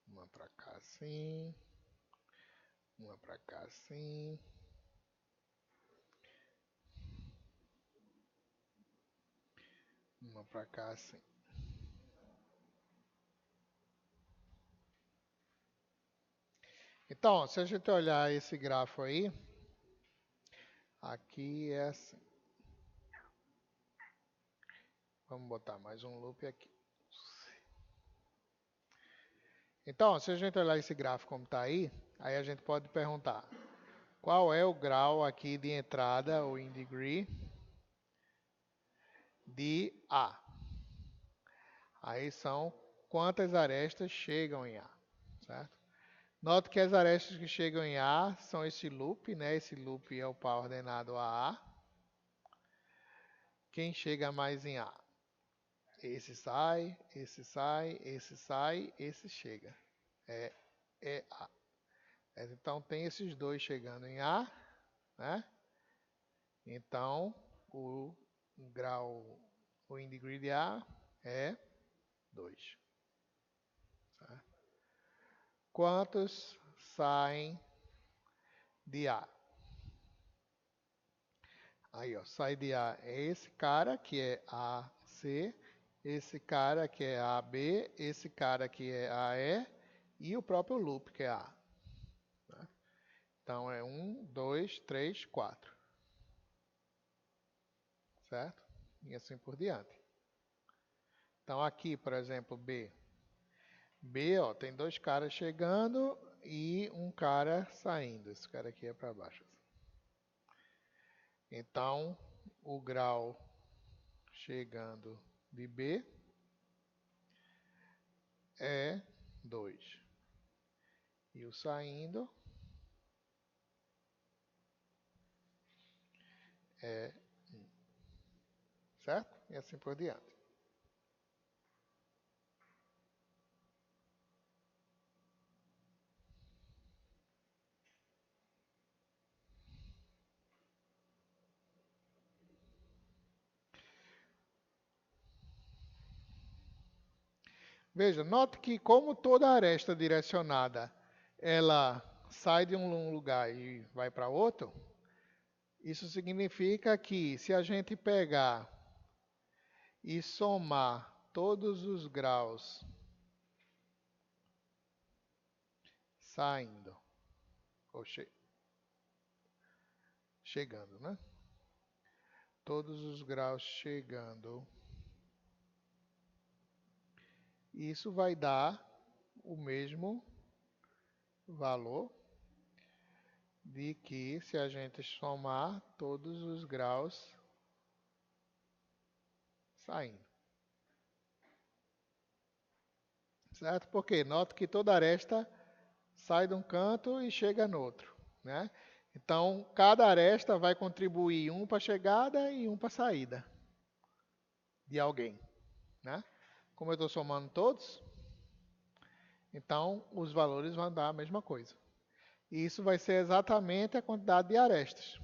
uma para cá assim, uma para cá assim, uma para cá assim. Então, se a gente olhar esse grafo aí, aqui é assim. Vamos botar mais um loop aqui. Então, se a gente olhar esse gráfico como está aí a gente pode perguntar qual é o grau aqui de entrada, ou in degree, de A. Aí são quantas arestas chegam em A, certo? Note que as arestas que chegam em A são esse loop, né? Esse loop é o par ordenado a. Quem chega mais em A? Esse sai, esse sai, esse sai, esse chega. É A. Então tem esses dois chegando em A, né? Então o grau, o in degree de A é 2. Tá? Quantos saem de A? Aí, ó, sai de A é esse cara que é AC, esse cara que é AB, esse cara que é AE e o próprio loop que é A. Tá? Então é 1, 2, 3, 4. Certo? E assim por diante. Então aqui, por exemplo, B. B, ó, tem dois caras chegando e um cara saindo. Esse cara aqui é para baixo. Então, o grau chegando de B é 2. E o saindo é 1. Certo? E assim por diante. Veja, note que como toda aresta direcionada, ela sai de um lugar e vai para outro, isso significa que se a gente pegar e somar todos os graus saindo, ou chegando, né? Todos os graus chegando, isso vai dar o mesmo valor de que se a gente somar todos os graus saindo. Certo? Porque note que toda aresta sai de um canto e chega no outro, né? Então, cada aresta vai contribuir um para a chegada e um para a saída de alguém, né? Como eu estou somando todos, então os valores vão dar a mesma coisa. E isso vai ser exatamente a quantidade de arestas,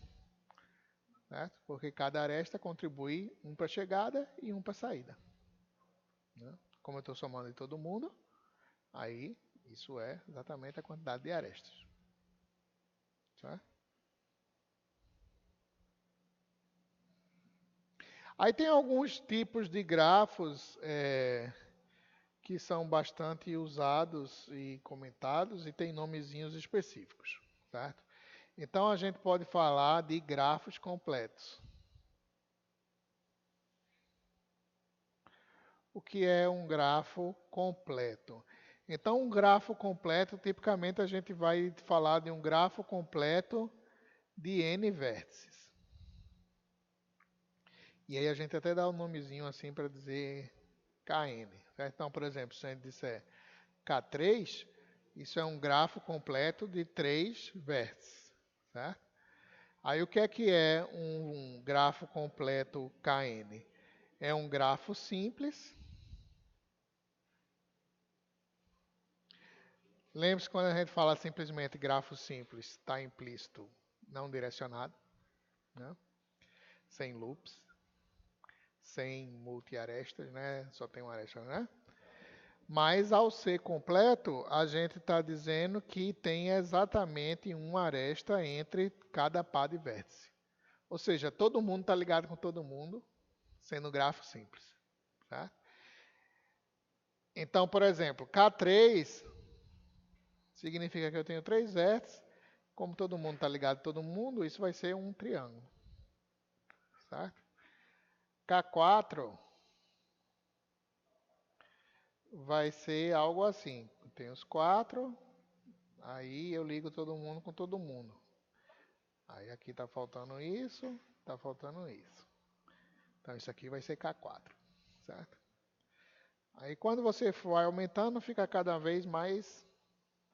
certo? Porque cada aresta contribui um para a chegada e um para a saída. Né? Como eu estou somando de todo mundo, aí isso é exatamente a quantidade de arestas. Certo? Aí tem alguns tipos de grafos que são bastante usados e comentados e tem nomezinhos específicos, certo? Então a gente pode falar de grafos completos. O que é um grafo completo? Então, um grafo completo, tipicamente a gente vai falar de um grafo completo de n vértices. E aí a gente até dá um nomezinho assim para dizer Kn. Certo? Então, por exemplo, se a gente disser K3, isso é um grafo completo de 3 vértices. Certo? Aí o que é um grafo completo Kn? É um grafo simples. Lembre-se, quando a gente fala simplesmente grafo simples, está implícito não direcionado, né? Sem loops, sem multi-arestas, né? Só tem uma aresta, né? Mas ao ser completo, a gente está dizendo que tem exatamente uma aresta entre cada par de vértice. Ou seja, todo mundo está ligado com todo mundo, sendo grafo simples. Tá? Então, por exemplo, K3 significa que eu tenho 3 vértices. Como todo mundo está ligado com todo mundo, isso vai ser um triângulo. Certo? K4 vai ser algo assim. Tem os 4, aí eu ligo todo mundo com todo mundo. Aí aqui está faltando isso, está faltando isso. Então isso aqui vai ser K4, certo? Aí quando você for aumentando, fica cada vez mais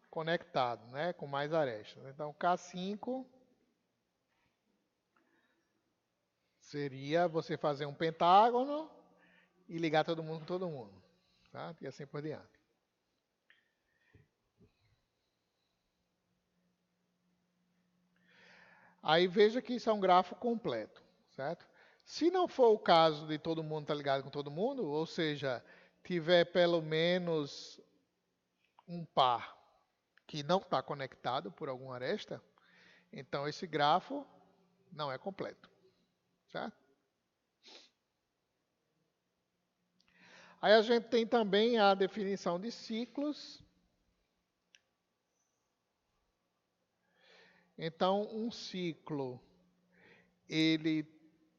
conectado, né? Com mais arestas. Então K5 seria você fazer um pentágono e ligar todo mundo com todo mundo. Tá? E assim por diante. Aí veja que isso é um grafo completo, certo? Se não for o caso de todo mundo estar ligado com todo mundo, ou seja, tiver pelo menos um par que não está conectado por alguma aresta, então esse grafo não é completo, certo? Aí a gente tem também a definição de ciclos. Então, um ciclo, ele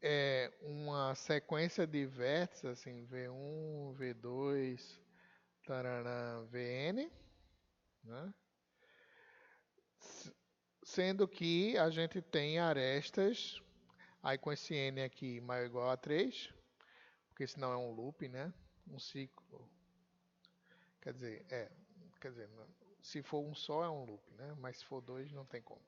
é uma sequência de vértices, assim, V1, V2, tarará, Vn, né? Sendo que a gente tem arestas, aí com esse n aqui maior ou igual a 3, porque senão é um loop, né? Um ciclo, quer dizer, se for um só é um loop, né? Mas se for dois não tem como.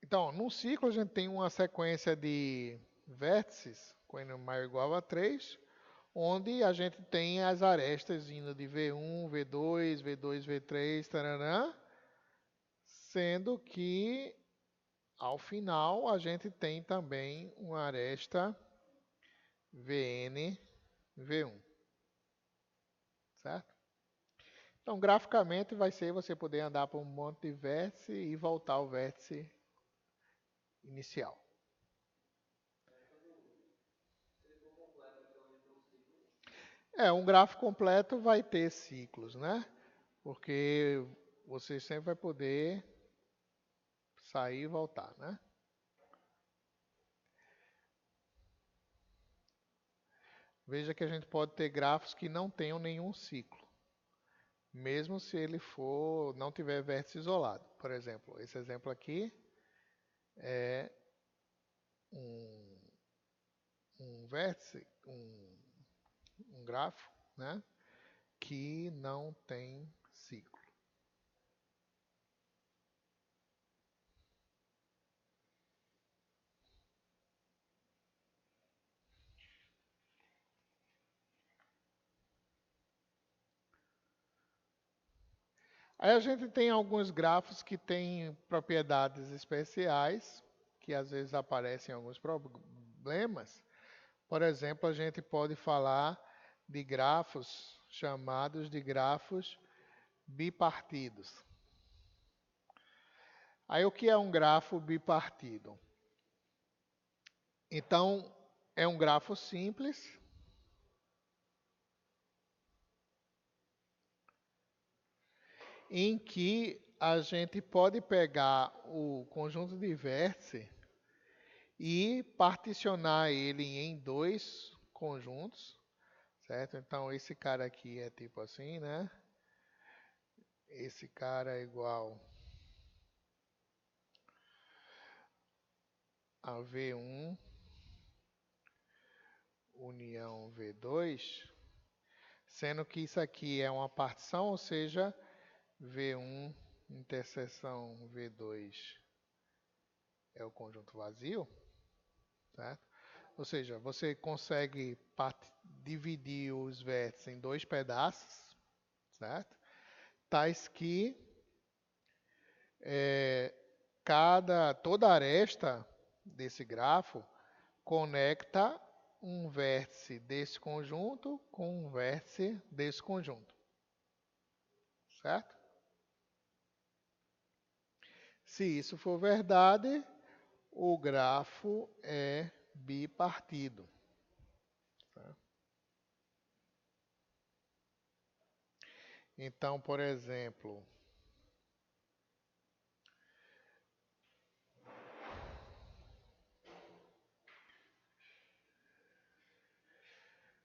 Então, num ciclo a gente tem uma sequência de vértices com n maior ou igual a 3, onde a gente tem as arestas indo de V1, V2, V2, V3, tarará, sendo que ao final a gente tem também uma aresta Vn, V1, certo? Então, graficamente vai ser você poder andar por um monte de vértice e voltar ao vértice inicial. Um gráfico completo vai ter ciclos, né? Porque você sempre vai poder sair e voltar, né? Veja que a gente pode ter grafos que não tenham nenhum ciclo, mesmo se ele for não tiver vértice isolado. Por exemplo, esse exemplo aqui é um, um vértice, um grafo, né? Que não tem ciclo. Aí a gente tem alguns grafos que têm propriedades especiais, que às vezes aparecem alguns problemas. Por exemplo, a gente pode falar de grafos chamados de grafos bipartidos. Aí o que é um grafo bipartido? Então, é um grafo simples em que a gente pode pegar o conjunto de vértices e particionar ele em dois conjuntos, certo? Então, esse cara aqui é tipo assim, né? Esse cara é igual a V1 união V2, sendo que isso aqui é uma partição, ou seja, V1 interseção V2 é o conjunto vazio, certo? Ou seja, você consegue dividir os vértices em dois pedaços, certo? Tais que toda aresta desse grafo conecta um vértice desse conjunto com um vértice desse conjunto, certo? Se isso for verdade, o grafo é bipartido. Tá? Então, por exemplo,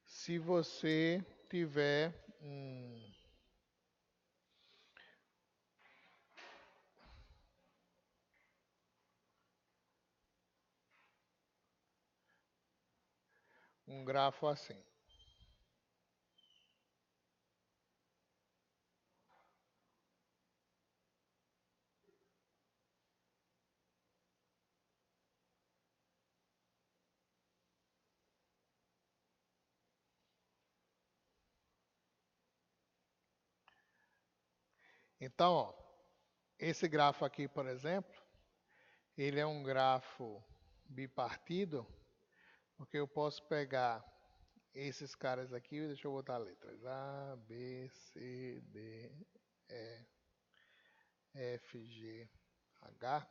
se você tiver um grafo assim. Então, ó, esse grafo aqui, por exemplo, ele é um grafo bipartido, porque eu posso pegar esses caras aqui, deixa eu botar letras, A, B, C, D, E, F, G, H.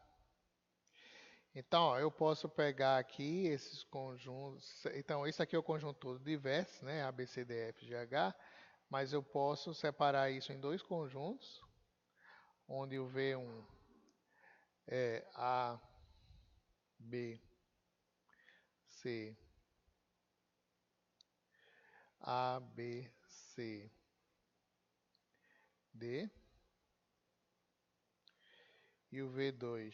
Então, ó, eu posso pegar aqui esses conjuntos. Então, esse aqui é o conjunto todo diverso, né? A, B, C, D, F, G, H. Mas eu posso separar isso em dois conjuntos, onde o V1 é A, B, C, A, B, C, D. E o V2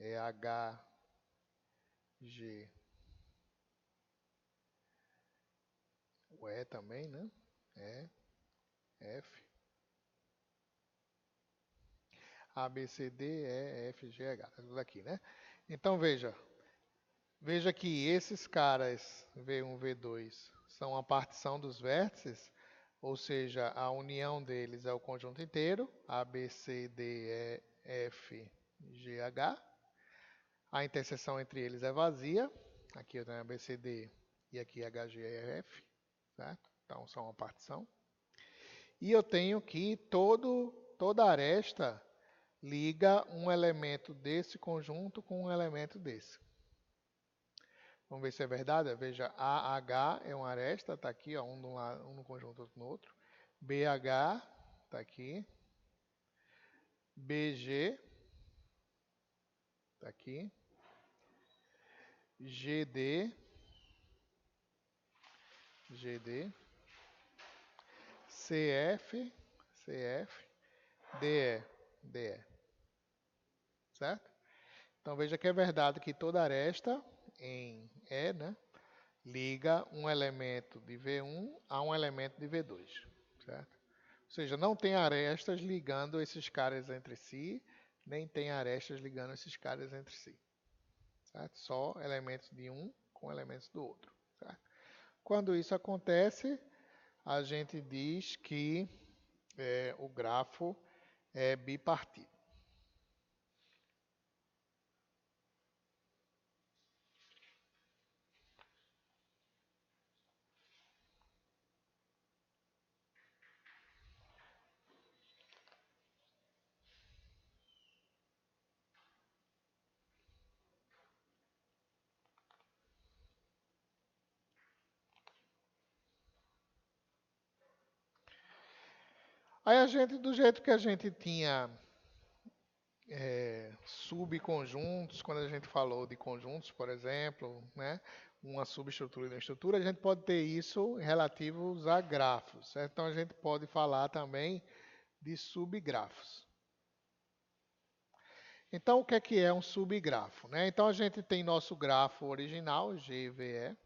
é H, G, o E também, né? E, F, A, B, C, D, E, F, G, H. Tá tudo aqui, né? Então veja que esses caras, V1, V2, são a partição dos vértices, ou seja, a união deles é o conjunto inteiro, A, B, C, D, E, F, G, H. A interseção entre eles é vazia. Aqui eu tenho A, B, C, D e aqui H, G, E, F, certo? Então são uma partição. E eu tenho que toda aresta liga um elemento desse conjunto com um elemento desse. Vamos ver se é verdade. Veja, AH é uma aresta, está aqui, ó, um no conjunto, outro no outro. BH está aqui. BG está aqui. GD, GD. CF, CF. DE, DE. Certo? Então veja que é verdade que toda aresta em E, né, liga um elemento de V1 a um elemento de V2, certo? Ou seja, não tem arestas ligando esses caras entre si, nem tem arestas ligando esses caras entre si, certo? Só elementos de um com elementos do outro, certo? Quando isso acontece, a gente diz que o grafo é bipartido. Aí a gente, do jeito que a gente tinha subconjuntos, quando a gente falou de conjuntos, por exemplo, né? Uma subestrutura e uma estrutura, a gente pode ter isso relativos a grafos, certo? Então a gente pode falar também de subgrafos. Então o que é um subgrafo, né? Então a gente tem nosso grafo original, GVE.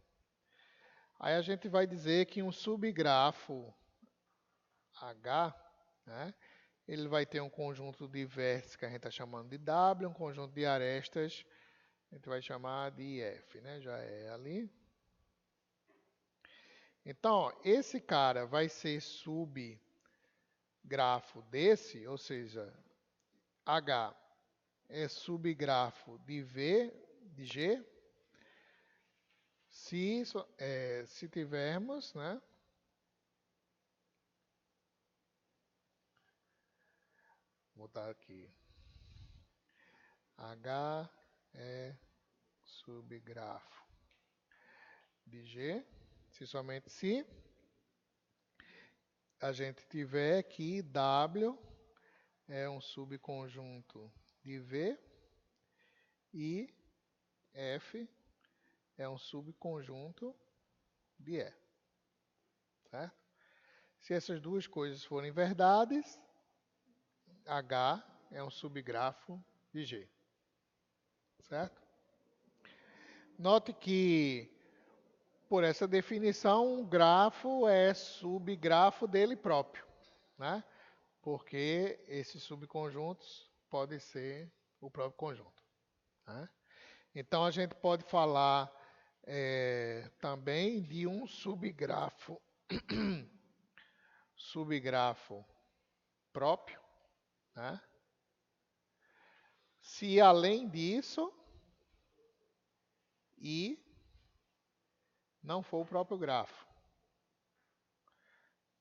Aí a gente vai dizer que um subgrafo H, né? Ele vai ter um conjunto de vértices que a gente está chamando de W, um conjunto de arestas a gente vai chamar de F, né? Já é ali. Então, ó, esse cara vai ser subgrafo desse, ou seja, H é subgrafo de V, de G, se tivermos, né? Vou botar aqui. H é subgrafo de G, se somente se a gente tiver que W é um subconjunto de V e F é um subconjunto de E, certo? Se essas duas coisas forem verdades, H é um subgrafo de G, certo? Note que, por essa definição, um grafo é subgrafo dele próprio, né? Porque esses subconjuntos podem ser o próprio conjunto, né? Então, a gente pode falar também de um subgrafo, subgrafo próprio, né? Se além disso, I não for o próprio grafo,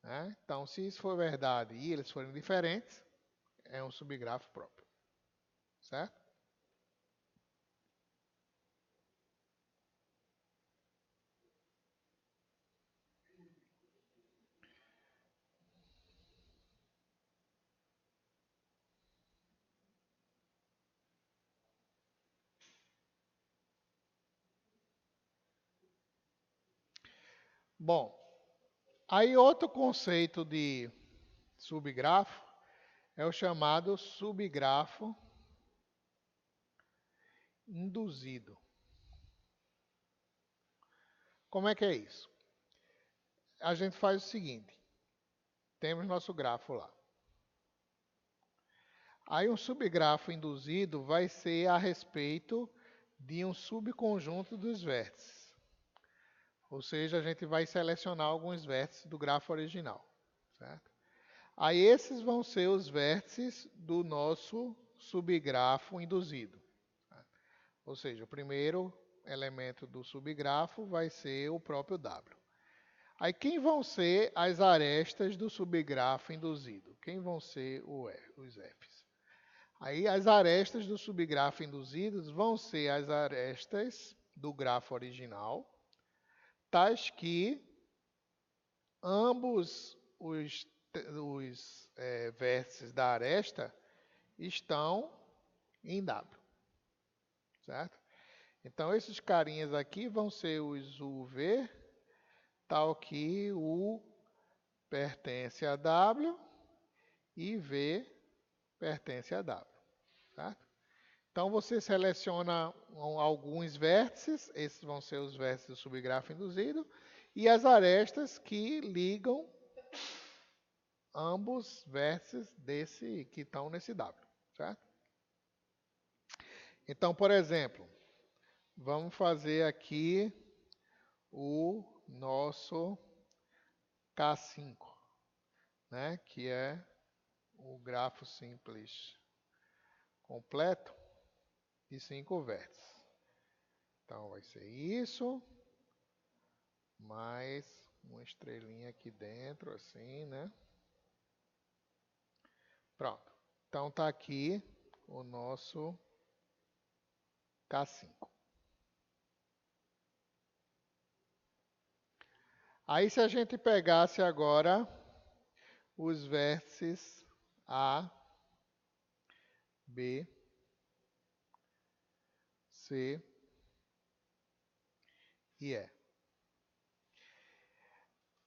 né? Então, se isso for verdade e eles forem diferentes, é um subgrafo próprio, certo? Bom, aí outro conceito de subgrafo é o chamado subgrafo induzido. Como é que é isso? A gente faz o seguinte, temos nosso grafo lá. Aí um subgrafo induzido vai ser a respeito de um subconjunto dos vértices. Ou seja, a gente vai selecionar alguns vértices do grafo original, certo? Aí esses vão ser os vértices do nosso subgrafo induzido. Ou seja, o primeiro elemento do subgrafo vai ser o próprio W. Aí quem vão ser as arestas do subgrafo induzido? Quem vão ser os Fs? Aí as arestas do subgrafo induzidos vão ser as arestas do grafo original, tais que ambos os vértices da aresta estão em W, certo? Então, esses carinhas aqui vão ser os UV, tal que U pertence a W e V pertence a W, certo? Então, você seleciona alguns vértices, esses vão ser os vértices do subgrafo induzido, e as arestas que ligam ambos vértices desse que estão nesse W, certo? Então, por exemplo, vamos fazer aqui o nosso K5, né, que é o grafo simples completo de 5 vértices. Então, vai ser isso, mais uma estrelinha aqui dentro, assim, né? Pronto. Então, está aqui o nosso K5. Aí, se a gente pegasse agora os vértices A, B, C e E,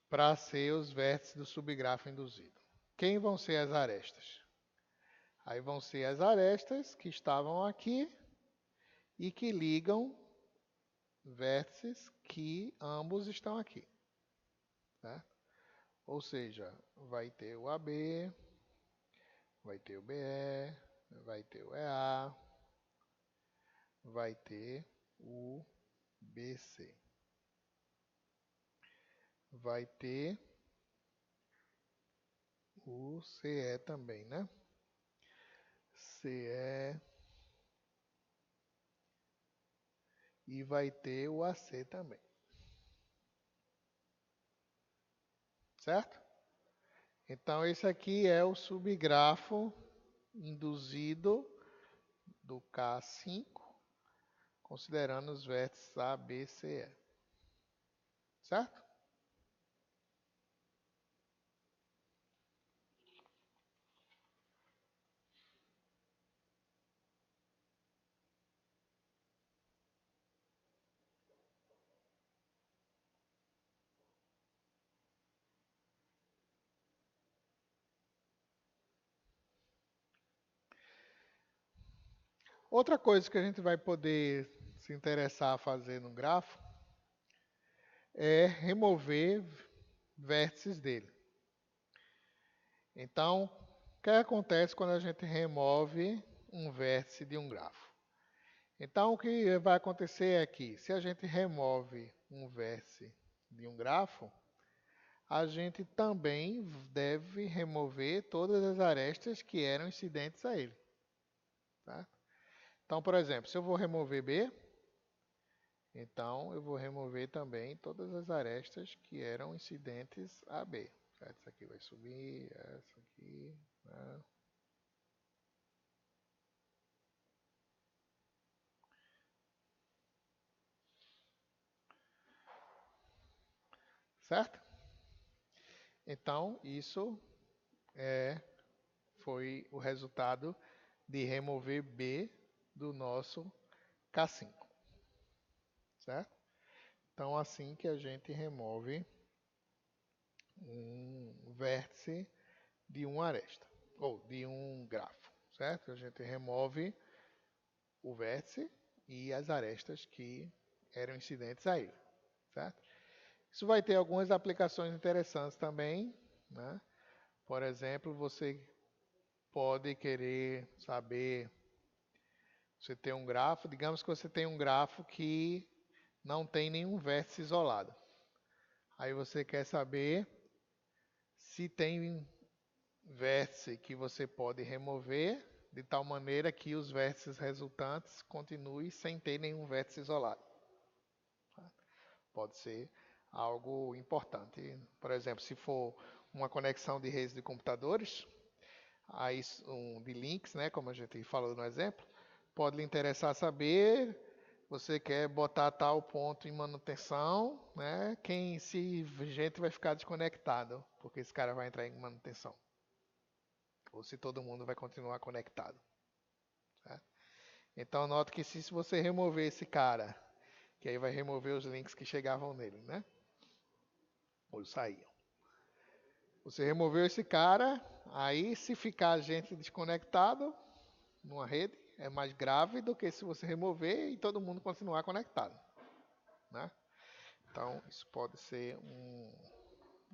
para ser os vértices do subgrafo induzido. Quem vão ser as arestas? Aí vão ser as arestas que estavam aqui e que ligam vértices que ambos estão aqui. Tá? Ou seja, vai ter o AB, vai ter o BE, vai ter o EA, vai ter o BC. Vai ter o CE também, né? CE e vai ter o AC também. Certo? Então, esse aqui é o subgrafo induzido do K5, considerando os vértices A, B, C, E. Certo? Outra coisa que a gente vai poder se interessar a fazer no grafo é remover vértices dele. Então, o que acontece quando a gente remove um vértice de um grafo? Então, o que vai acontecer é que, se a gente remove um vértice de um grafo, a gente também deve remover todas as arestas que eram incidentes a ele. Tá? Então, por exemplo, se eu vou remover B, então eu vou remover também todas as arestas que eram incidentes a B. Certo? Essa aqui vai subir, essa aqui. Né? Certo? Então, isso foi o resultado de remover B do nosso K5. Certo? Então, assim que a gente remove um vértice de uma aresta, ou de um grafo, certo? A gente remove o vértice e as arestas que eram incidentes a ele, certo? Isso vai ter algumas aplicações interessantes também, né? Por exemplo, você pode querer saber, você tem um grafo, digamos que você tem um grafo que não tem nenhum vértice isolado. Aí você quer saber se tem vértice que você pode remover de tal maneira que os vértices resultantes continuem sem ter nenhum vértice isolado. Pode ser algo importante. Por exemplo, se for uma conexão de redes de computadores, aí de links, né, como a gente falou no exemplo, pode lhe interessar saber, você quer botar tal ponto em manutenção, né, se gente vai ficar desconectado, porque esse cara vai entrar em manutenção. Ou se todo mundo vai continuar conectado. Certo? Então, note que se você remover esse cara, que aí vai remover os links que chegavam nele, né? Ou saíam. Você removeu esse cara, aí se ficar gente desconectado numa rede, é mais grave do que se você remover e todo mundo continuar conectado. Né? Então, isso pode ser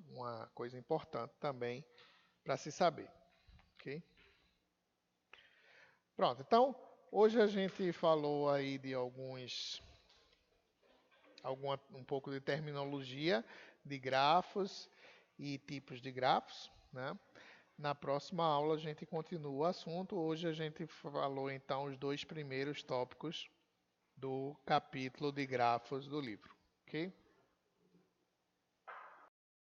uma coisa importante também para se saber. Ok? Pronto, então, hoje a gente falou aí de um pouco de terminologia de grafos e tipos de grafos, né? Na próxima aula a gente continua o assunto. Hoje a gente falou então os dois primeiros tópicos do capítulo de grafos do livro, ok?